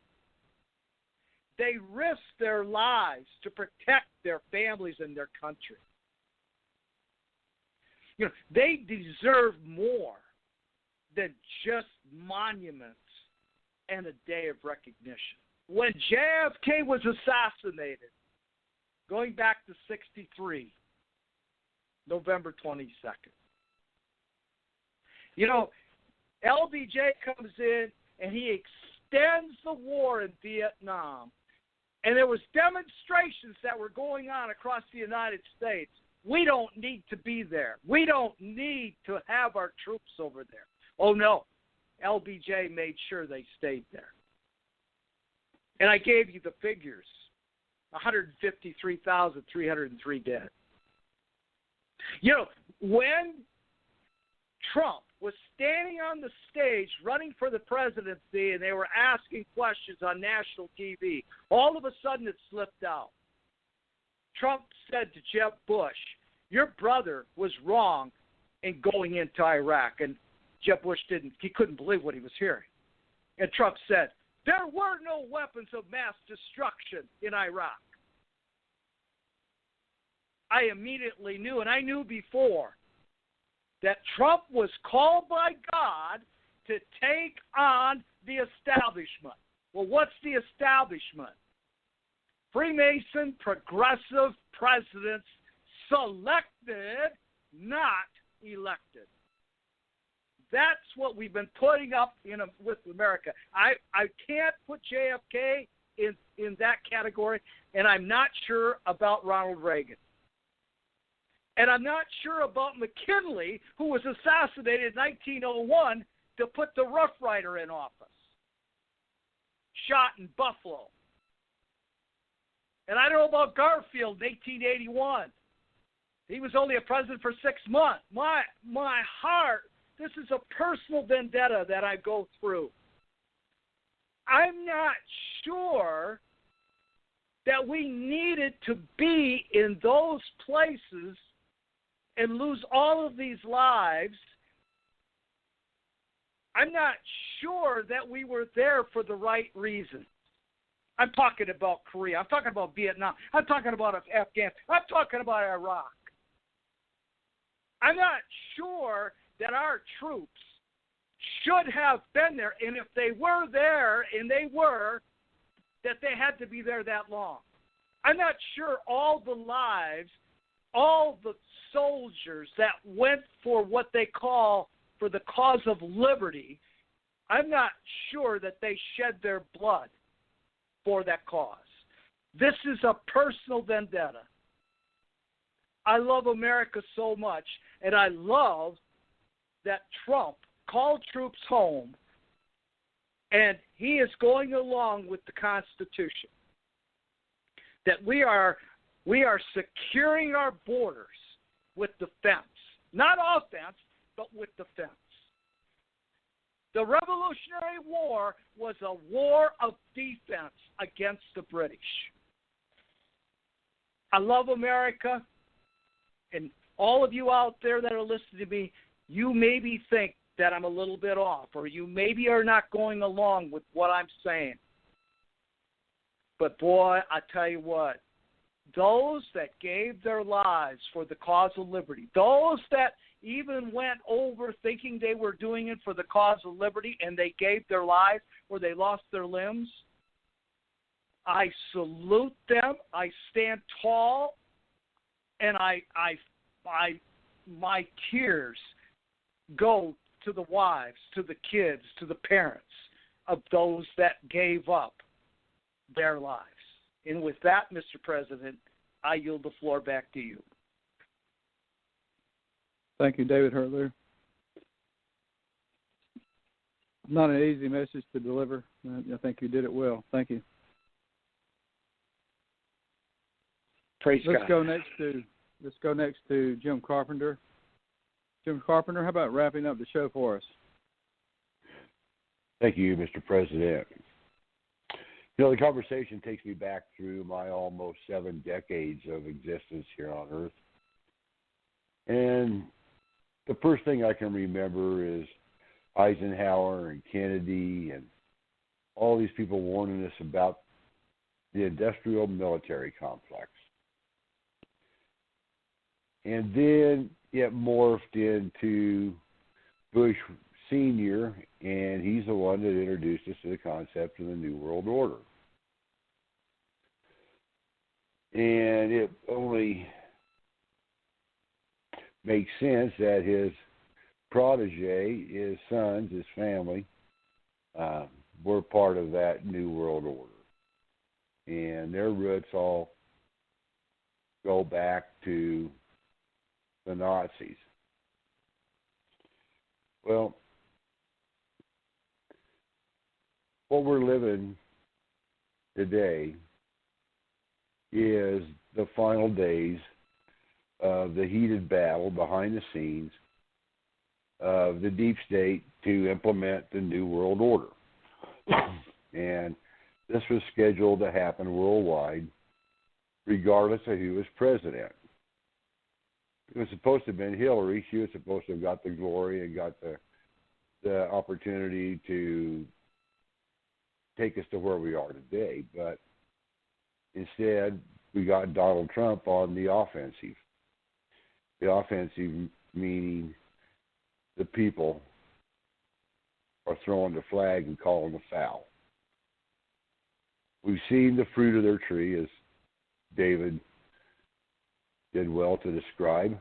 They risk their lives to protect their families and their country. You know, they deserve more than just monuments and a day of recognition. When JFK was assassinated, going back to 1963, November 22nd, You know, LBJ comes in and he extends the war in Vietnam. And there was demonstrations that were going on across the United States. We don't need to be there. We don't need to have our troops over there. Oh, no. LBJ made sure they stayed there. And I gave you the figures. 153,303 dead. You know, when Trump was standing on the stage running for the presidency and they were asking questions on national TV, all of a sudden it slipped out. Trump said to Jeb Bush, your brother was wrong in going into Iraq. And Jeb Bush couldn't believe what he was hearing. And Trump said, there were no weapons of mass destruction in Iraq. I immediately knew, and I knew before, that Trump was called by God to take on the establishment. Well, what's the establishment? Freemason progressive presidents selected, not elected. That's what we've been putting up with America. I can't put JFK in that category, and I'm not sure about Ronald Reagan. And I'm not sure about McKinley, who was assassinated in 1901 to put the Rough Rider in office. Shot in Buffalo. And I don't know about Garfield in 1881. He was only a president for 6 months. My heart, this is a personal vendetta that I go through. I'm not sure that we needed to be in those places and lose all of these lives. I'm not sure that we were there for the right reason. I'm talking about Korea. I'm talking about Vietnam. I'm talking about Afghanistan. I'm talking about Iraq. I'm not sure that our troops should have been there, and if they were there, and they were, that they had to be there that long. I'm not sure all the lives, all the soldiers that went for what they call for the cause of liberty, I'm not sure that they shed their blood for that cause. This is a personal vendetta. I love America so much, and I love that Trump called troops home, and he is going along with the Constitution. That we are securing our borders with defense. Not offense, but with defense. The Revolutionary War was a war of defense against the British. I love America, and all of you out there that are listening to me, you maybe think that I'm a little bit off, or you maybe are not going along with what I'm saying. But boy, I tell you what, those that gave their lives for the cause of liberty, those that even went over thinking they were doing it for the cause of liberty and they gave their lives or they lost their limbs, I salute them. I stand tall, and my tears go to the wives, to the kids, to the parents of those that gave up their lives. And with that, Mr. President, I yield the floor back to you. Thank you, David Hertler. Not an easy message to deliver. I think you did it well. Thank you. Praise God. Let's go next to Jim Carpenter. Jim Carpenter, how about wrapping up the show for us? Thank you, Mr. President. You know, the conversation takes me back through my almost 7 decades of existence here on Earth. And the first thing I can remember is Eisenhower and Kennedy and all these people warning us about the industrial military complex. And then it morphed into Bush Sr., and he's the one that introduced us to the concept of the New World Order. And it only makes sense that his protege, his sons, his family, were part of that New World Order. And their roots all go back to the Nazis. Well, what we're living today is the final days of the heated battle behind the scenes of the deep state to implement the New World Order. And this was scheduled to happen worldwide, regardless of who was president. It was supposed to have been Hillary. She was supposed to have got the glory and got the opportunity to take us to where we are today. But instead, we got Donald Trump on the offensive. The offensive meaning the people are throwing the flag and calling the foul. We've seen the fruit of their tree, as David did well to describe.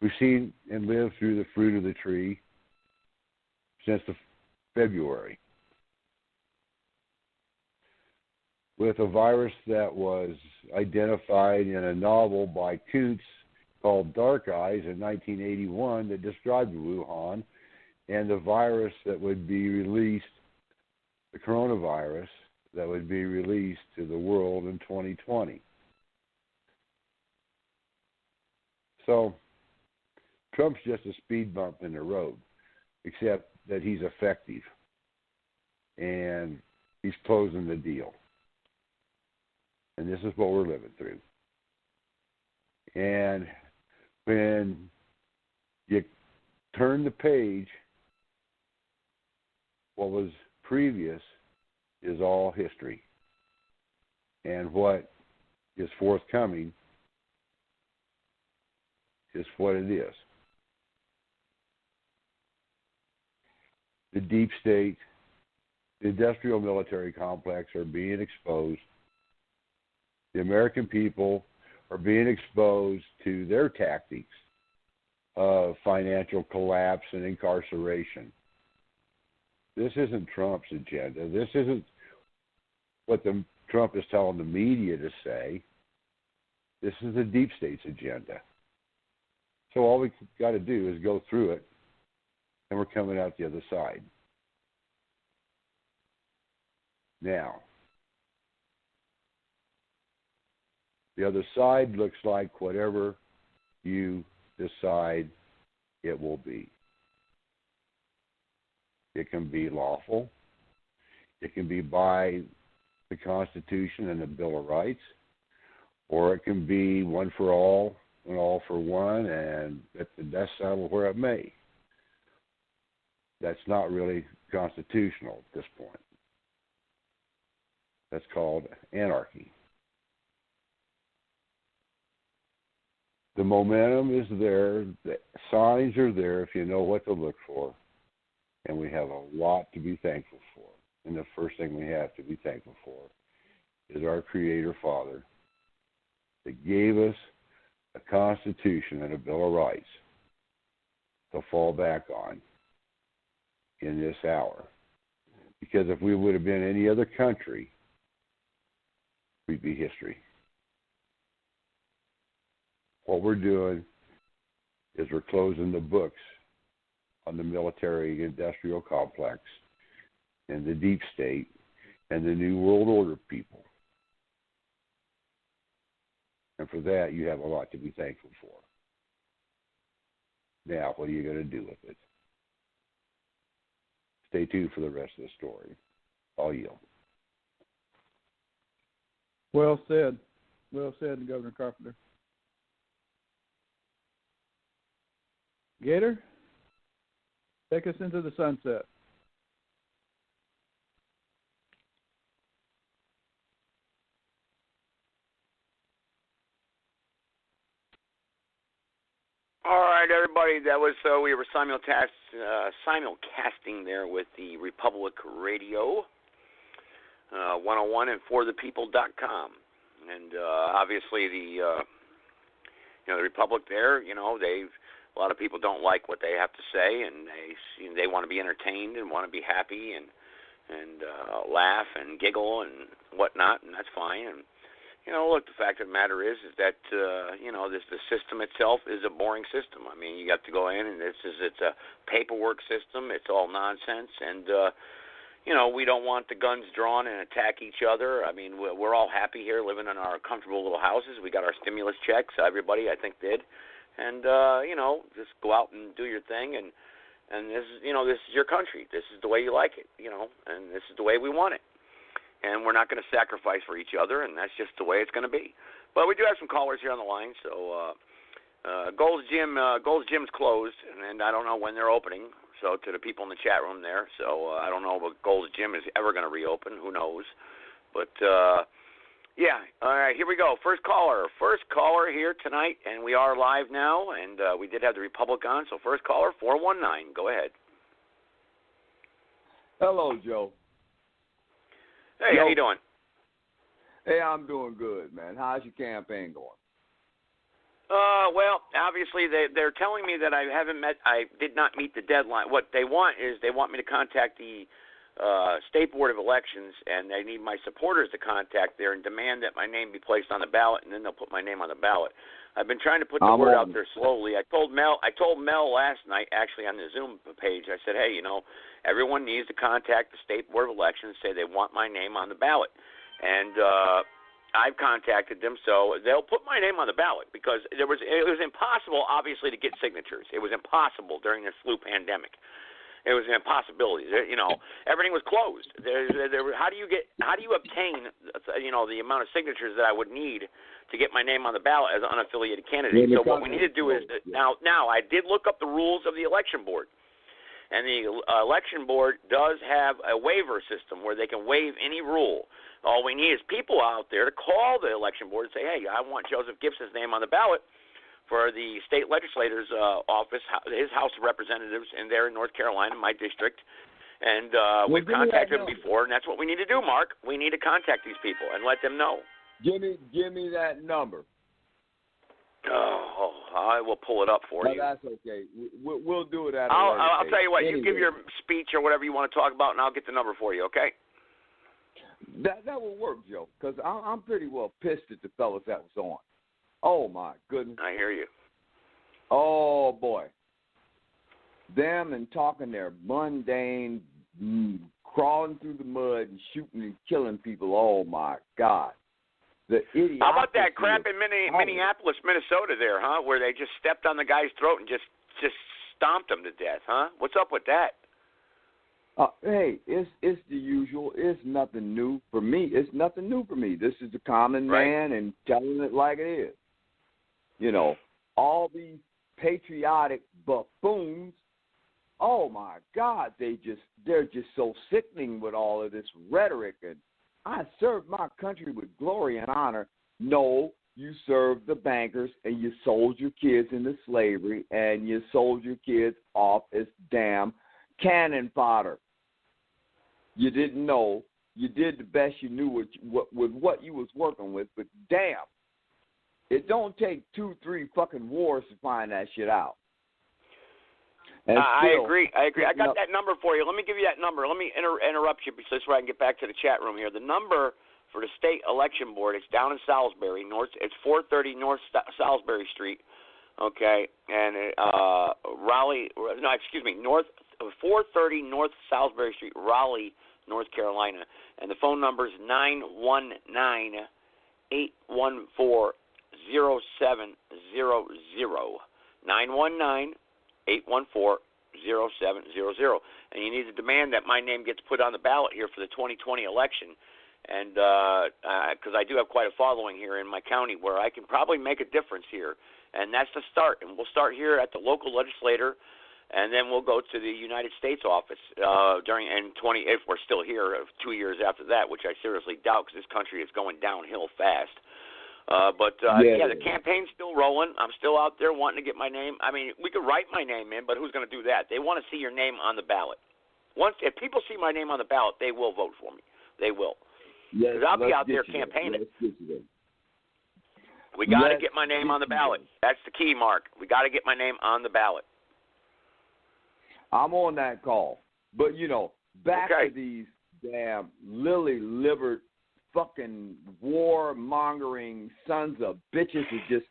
We've seen and lived through the fruit of the tree since February. With a virus that was identified in a novel by Kuntz called Dark Eyes in 1981 that described Wuhan, and the virus that would be released, the coronavirus, that would be released to the world in 2020. So, Trump's just a speed bump in the road, except that he's effective, and he's closing the deal. And this is what we're living through. And when you turn the page, what was previous is all history. And what is forthcoming is what it is. The deep state, the industrial military complex are being exposed. The American people are being exposed to their tactics of financial collapse and incarceration. This isn't Trump's agenda. This isn't what Trump is telling the media to say. This is the deep state's agenda. So all we got to do is go through it, and we're coming out the other side. Now, the other side looks like whatever you decide it will be. It can be lawful. It can be by the Constitution and the Bill of Rights, or it can be one for all and all for one, and let the dust settle where it may. That's not really constitutional at this point. That's called anarchy. The momentum is there. The signs are there if you know what to look for. And we have a lot to be thankful for. And the first thing we have to be thankful for is our Creator Father that gave us a Constitution and a Bill of Rights to fall back on in this hour. Because if we would have been any other country, we'd be history. What we're doing is we're closing the books on the military industrial complex and the deep state and the New World Order people. And for that, you have a lot to be thankful for. Now, what are you going to do with it? Stay tuned for the rest of the story. I'll yield. Well said. Well said, Governor Carpenter. Gator, take us into the sunset. All right, everybody. That was we were simulcasting there with the Republic Radio 101 and forthepeople.com, and obviously the Republic there. They've A lot of people don't like what they have to say, and they want to be entertained and want to be happy and laugh and giggle and whatnot, and that's fine. And look, the fact of the matter is that the system itself is a boring system. I mean, you got to go in, and it's a paperwork system. It's all nonsense, and we don't want the guns drawn and attack each other. I mean, we're all happy here, living in our comfortable little houses. We got our stimulus checks. Everybody, I think, did, and just go out and do your thing. And this is your country. This is the way you like it, and this is the way we want it. And we're not going to sacrifice for each other, and that's just the way it's going to be. But we do have some callers here on the line. So Gold's Gym's closed, and I don't know when they're opening. So to the people in the chat room there, so I don't know if Gold's Gym is ever going to reopen. Who knows? But yeah, all right, here we go. First caller here tonight, and we are live now, and we did have the Republic on. So first caller, 419. Go ahead. Hello, Joe. Hey, how you doing? Hey, I'm doing good, man. How's your campaign going? Well, obviously they're telling me that I did not meet the deadline. What they want is they want me to contact the State Board of Elections, and they need my supporters to contact there and demand that my name be placed on the ballot, and then they'll put my name on the ballot. I've been trying to put the word out there slowly. I told Mel last night, actually on the Zoom page, I said, hey, everyone needs to contact the State Board of Elections, say they want my name on the ballot. And I've contacted them, so they'll put my name on the ballot because it was impossible, obviously, to get signatures. It was impossible during this flu pandemic. It was an impossibility. Everything was closed. How do you obtain the amount of signatures that I would need to get my name on the ballot as an unaffiliated candidate? So what we need to do is now I did look up the rules of the election board. And the election board does have a waiver system where they can waive any rule. All we need is people out there to call the election board and say, hey, I want Joseph Gibson's name on the ballot for the state legislator's office, his House of Representatives in North Carolina, my district. And we've contacted them before, and that's what we need to do, Mark. We need to contact these people and let them know. Give me that number. Oh, I will pull it up for you. That's okay. We'll do it at I'll tell you what. Anyway. You give your speech or whatever you want to talk about, and I'll get the number for you, okay? That will work, Joe, because I'm pretty well pissed at the fellas that was on. Oh, my goodness. I hear you. Oh, boy. Them and talking their mundane, crawling through the mud and shooting and killing people. Oh, my God. How about that crap in Minneapolis, Minnesota there, huh, where they just stepped on the guy's throat and just stomped him to death, huh? What's up with that? Hey, it's the usual. It's nothing new for me. It's nothing new for me. This is the common man and telling it like it is. All these patriotic buffoons, oh, my God, they're just so sickening with all of this rhetoric and I served my country with glory and honor. No, you served the bankers and you sold your kids into slavery and you sold your kids off as damn cannon fodder. You didn't know. You did the best you knew with what you was working with, but damn, it don't take 2-3 fucking wars to find that shit out. I agree. I got that number for you. Let me give you that number. Let me interrupt you so this way I can get back to the chat room here. The number for the state election board, it's down in Salisbury, it's 430 North Salisbury Street, okay, and 430 North Salisbury Street, Raleigh, North Carolina, and the phone number is 919-814-0700. 919-814-0700. And you need to demand that my name gets put on the ballot here for the 2020 election. And because I do have quite a following here in my county where I can probably make a difference here. And that's the start. And we'll start here at the local legislator, and then we'll go to the United States office if we're still here 2 years after that, which I seriously doubt because this country is going downhill fast. The campaign's still rolling. I'm still out there wanting to get my name. I mean, we could write my name in, but who's going to do that? They want to see your name on the ballot. If people see my name on the ballot, they will vote for me. They will. Because I'll be out there campaigning. We got to get my name on the ballot. That's the key, Mark. We got to get my name on the ballot. I'm on that call. But, back to these damn lily-livered fucking war-mongering sons of bitches who just,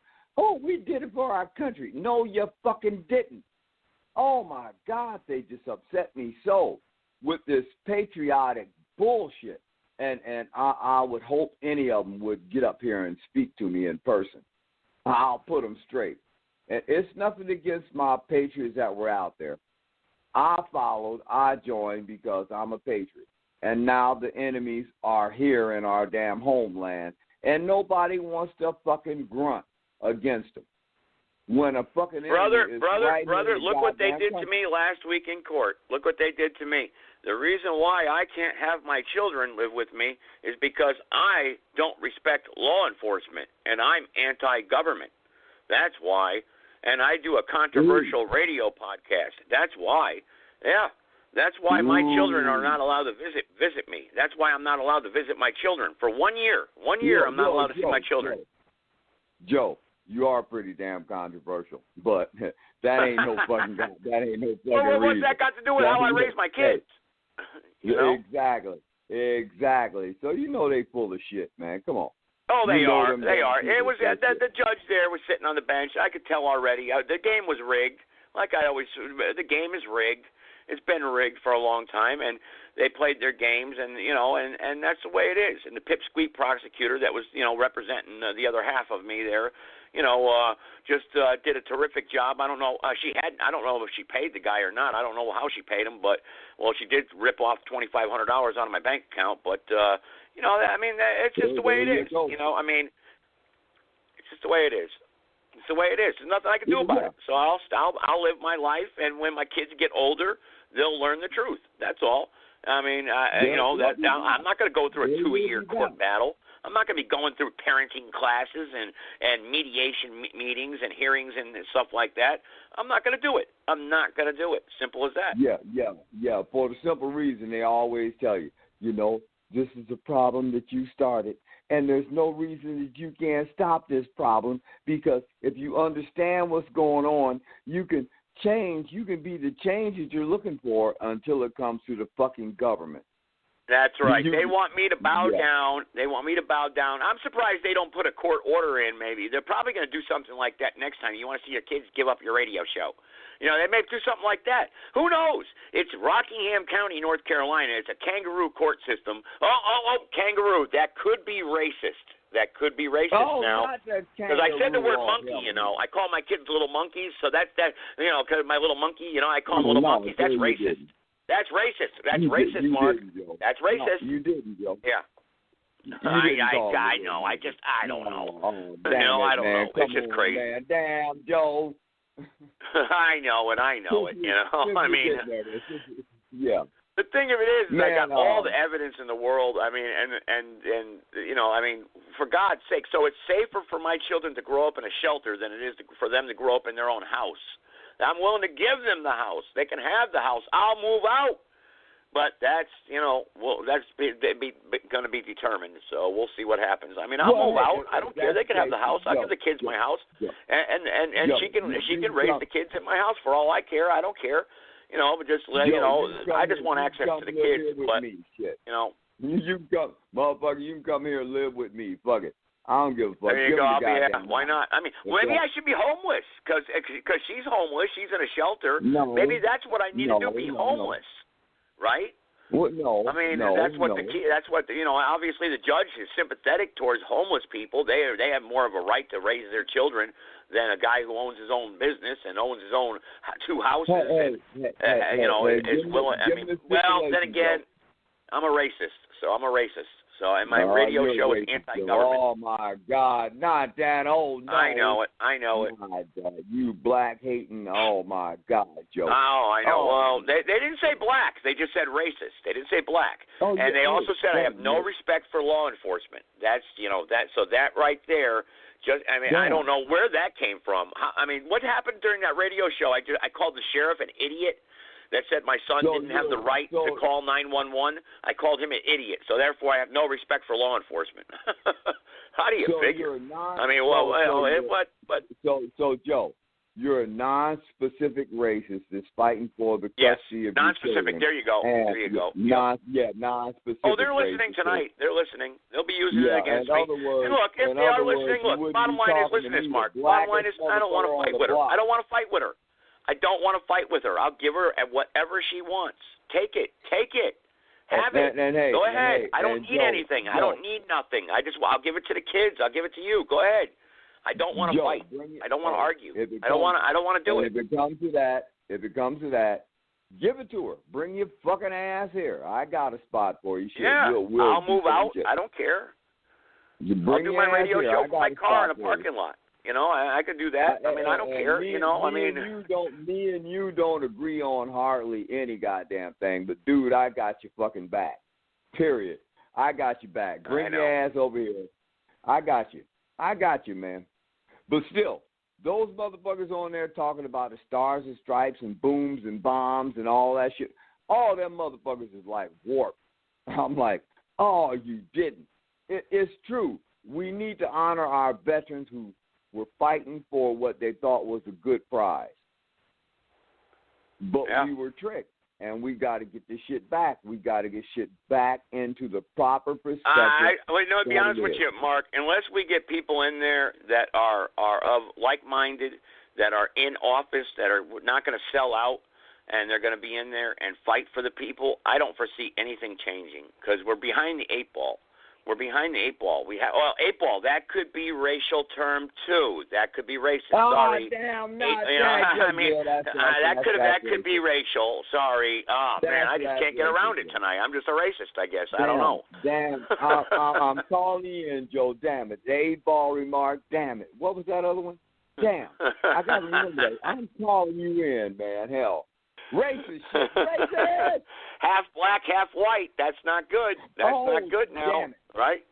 we did it for our country. No, you fucking didn't. Oh, my God, they just upset me so with this patriotic bullshit. And I would hope any of them would get up here and speak to me in person. I'll put them straight. And it's nothing against my patriots that were out there. I followed, I joined because I'm a patriot. And now the enemies are here in our damn homeland. And nobody wants to fucking grunt against them. When a fucking enemy is brother, look what they did to me last week in court. Look what they did to me. The reason why I can't have my children live with me is because I don't respect law enforcement, and I'm anti-government. That's why. And I do a controversial radio podcast. That's why. Yeah. That's why my children are not allowed to visit me. That's why I'm not allowed to visit my children for 1 year. 1 year I'm not allowed to see my children. Joe, you are pretty damn controversial, but that ain't no fucking reason. Well, what's that got to do with how I raise my kids? Exactly. So they full of shit, man. Come on. Oh, they are. It was the judge there was sitting on the bench. I could tell already. The game was rigged. Like I always, the game is rigged. It's been rigged for a long time, and they played their games, and and that's the way it is. And the pipsqueak prosecutor that was representing the other half of me there, just did a terrific job. I don't know. I don't know if she paid the guy or not. I don't know how she paid him, but she did rip off $2,500 out of my bank account. But it's just the way it is. It's just the way it is. It's the way it is. There's nothing I can do about it. So I'll live my life, and when my kids get older, they'll learn the truth. That's all. I'm not going to go through a 2-year court battle. I'm not going to be going through parenting classes and mediation meetings and hearings and stuff like that. I'm not going to do it. I'm not going to do it. Simple as that. Yeah. For the simple reason they always tell you, this is a problem that you started, and there's no reason that you can't stop this problem, because if you understand what's going on, you can change. You can be the change that you're looking for until it comes to the fucking government. That's right. They want me to bow down. They want me to bow down. I'm surprised they don't put a court order in, maybe. They're probably going to do something like that next time. You want to see your kids give up your radio show. They may do something like that. Who knows? It's Rockingham County, North Carolina. It's a kangaroo court system. Kangaroo. That could be racist. That could be racist now. Because I said the word monkey, I call my kids little monkeys, so that's that, because my little monkey, I call them little monkeys. That's racist. That's racist. That's racist, Mark. That's racist. No, you didn't, Joe. Yeah. I know. I don't know. I don't know. It's just crazy. Damn, Joe. I know it. Yeah. The thing of it is I got all the evidence in the world. For God's sake. So it's safer for my children to grow up in a shelter than it is for them to grow up in their own house. I'm willing to give them the house. They can have the house. I'll move out. But that's, that's going to be determined. So we'll see what happens. I'll move out. I don't care. They can have the house. I'll give the kids my house. And she can raise the kids at my house for all I care. I don't care. But just let I just want access to the kids. But you come, motherfucker. You can come here and live with me. Fuck it. I don't give a fuck. There you go. Why not? Maybe I should be homeless because she's homeless. She's in a shelter. No, maybe that's what I need to do. Be homeless, right? Well, no. That's what the key. That's what obviously the judge is sympathetic towards homeless people. They have more of a right to raise their children than a guy who owns his own business and owns his own 2 houses. Then again, I'm a racist, so I'm a racist. So, and my radio show is anti-government. Oh, my God. Not that old. No. I know it. My God. You black-hating. Oh, my God, Joe. Oh, I know. Well, they didn't say black. They just said racist. They didn't say black. And they also said I have no respect for law enforcement. That's, so that right there, I don't know where that came from. What happened during that radio show? I called the sheriff an idiot. that said my son didn't have the right to call 911, I called him an idiot. So therefore, I have no respect for law enforcement. How do you figure? So Joe, you're a non-specific racist that's fighting for the custody of non-specific. There you go. There you go. Non-specific. Oh, they're listening tonight. They're listening. They'll be using it against me. And look, if they are listening, bottom line is, listen to this, Mark. Bottom line is, I don't want to fight with her. I don't want to fight with her. I don't want to fight with her. I'll give her whatever she wants. Take it. Have it. Go ahead. I don't need anything. I don't need nothing. I'll give it to the kids. I'll give it to you. Go ahead. I don't want to fight. I don't want to argue. I don't want to do it. If it comes to that, give it to her. Bring your fucking ass here. I got a spot for you. I'll move out. I don't care. I'll do my radio show from my car in a parking lot. You know, I could do that. I mean, I don't care. Me and you don't agree on hardly any goddamn thing. But dude, I got your fucking back. Period. I got your back. Bring your ass over here. I got you, man. But still, those motherfuckers on there talking about the stars and stripes and booms and bombs and all that shit, all them motherfuckers is like warped. I'm like, oh, you didn't. It's true. We need to honor our veterans who were fighting for what they thought was a good prize. But we were tricked. And we got to get this shit back. We got to get shit back into the proper perspective. To be honest with you, Mark, unless we get people in there that are of like-minded, that are in office, that are not going to sell out, and they're going to be in there and fight for the people, I don't foresee anything changing because we're behind the 8 ball. We're behind the 8 ball. We have 8 ball. That could be racial term too. That could be racist. Sorry. Damn! That could be racial. Sorry. Oh man, I just can't get around it tonight. I'm just a racist, I guess. I don't know. Damn! I'm calling you in, Joe. Damn it. The 8 ball remark. Damn it. What was that other one? Damn. I got to remember that. I'm calling you in, man. Hell. Racist shit. Racist. Half black, half white. That's not good. That's not good now. Right?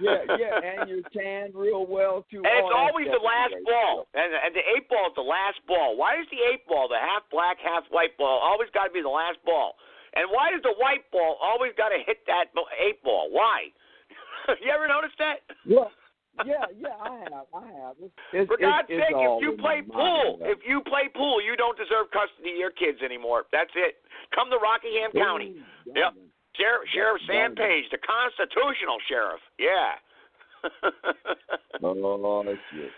yeah, and you're tanned real well, too. And it's always the last ball. And the 8 ball is the last ball. Why is the 8 ball, the half black, half white ball, always got to be the last ball? And why does the white ball always got to hit that 8 ball? Why? You ever notice that? Yeah. Yeah, I have. For God's sake, if you play pool, you don't deserve custody of your kids anymore. That's it. Come to Rockingham County. Yep. Sheriff Sam Page, the constitutional sheriff. Yeah. Shit.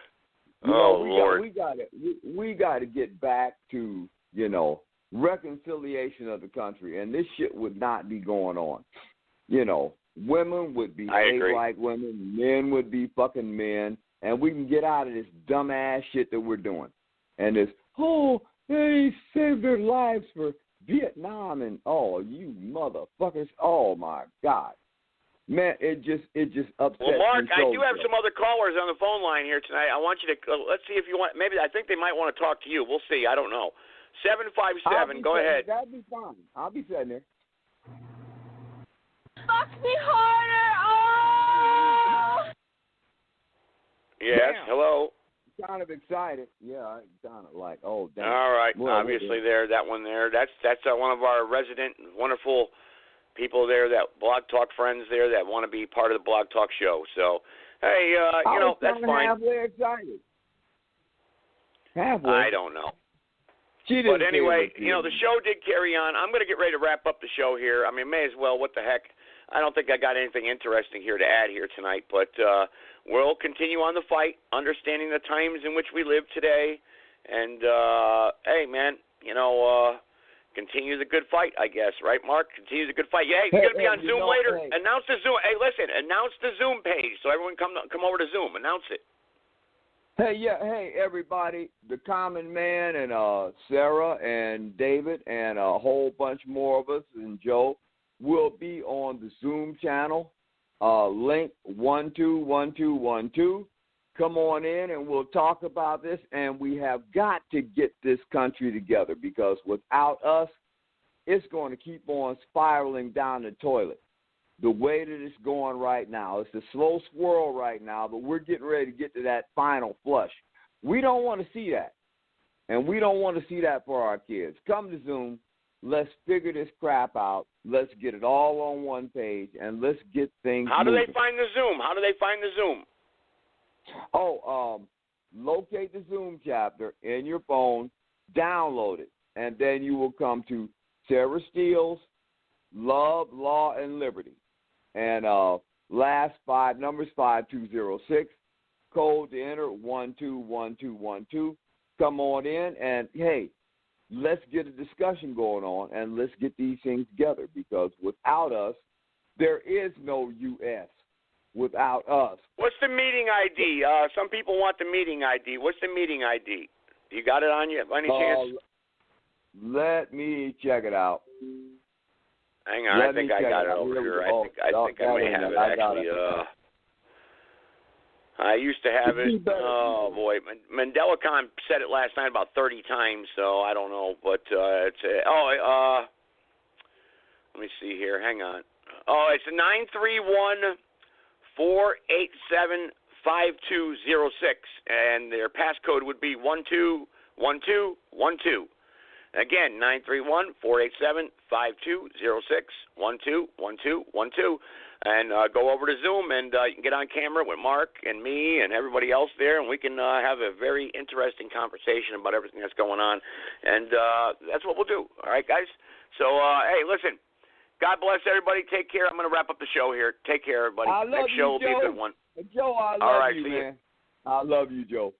Lord. We got to get back to, reconciliation of the country, and this shit would not be going on. Women would behave like women, men would be fucking men, and we can get out of this dumbass shit that we're doing. And this, they saved their lives for Vietnam, and you motherfuckers, oh my God. Man, it just upsets me. Well, Mark, so I do have some other callers on the phone line here tonight. I want you to, let's see if you want, maybe I think they might want to talk to you. We'll see. I don't know. 757, go ahead. That'd be fine. I'll be sitting there. Fuck me harder! Oh! Yes, damn. Hello. Kind of excited. Yeah, I kind of like, oh, damn. All right, obviously that one there. That's one of our resident wonderful people there, that Blog Talk friends there that want to be part of the Blog Talk show. So, hey, that's fine. Halfway excited. Halfway. I don't know. But anyway, the show did carry on. I'm going to get ready to wrap up the show here. I mean, may as well. What the heck? I don't think I got anything interesting here to add here tonight, but we'll continue on the fight, understanding the times in which we live today. And, hey, man, continue the good fight, I guess. Right, Mark? Continue the good fight. Yeah, hey, you're going to be on Zoom later. Hey. Announce the Zoom. Hey, listen, announce the Zoom page so everyone come over to Zoom. Announce it. Hey, everybody, the Common Man and Sarah and David and a whole bunch more of us and Joe will be on the Zoom channel, link 121212. Come on in and we'll talk about this, and we have got to get this country together because without us, it's going to keep on spiraling down the toilet. The way that it's going right now. It's a slow swirl right now, but we're getting ready to get to that final flush. We don't want to see that, and we don't want to see that for our kids. Come to Zoom, let's figure this crap out. Let's get it all on one page, and let's get things How do moving. they find the Zoom? How do they find the Zoom? Locate the Zoom chapter in your phone, download it, and then you will come to Sarah Steele's Love, Law, and Liberty. And last 5 numbers, 5206, code to enter 121212. Come on in, and, hey, let's get a discussion going on, and let's get these things together, because without us, there is no U.S. without us. What's the meeting ID? Some people want the meeting ID. What's the meeting ID? You got it on you by any chance? Let me check it out. Hang on, I think I got it over here. I think I may have it actually. I used to have it. Oh boy, Mandelicon said it last night about 30 times, so I don't know. But it's let me see here. Hang on. Oh, it's 931-487-5206, and their passcode would be 121212. Again, 931-487-5206, 121212. And go over to Zoom, and you can get on camera with Mark and me and everybody else there, and we can have a very interesting conversation about everything that's going on. And that's what we'll do. All right, guys? So, hey, listen, God bless everybody. Take care. I'm going to wrap up the show here. Take care, everybody. Next show will be a good one. Joe, I love you, man. I love you, Joe.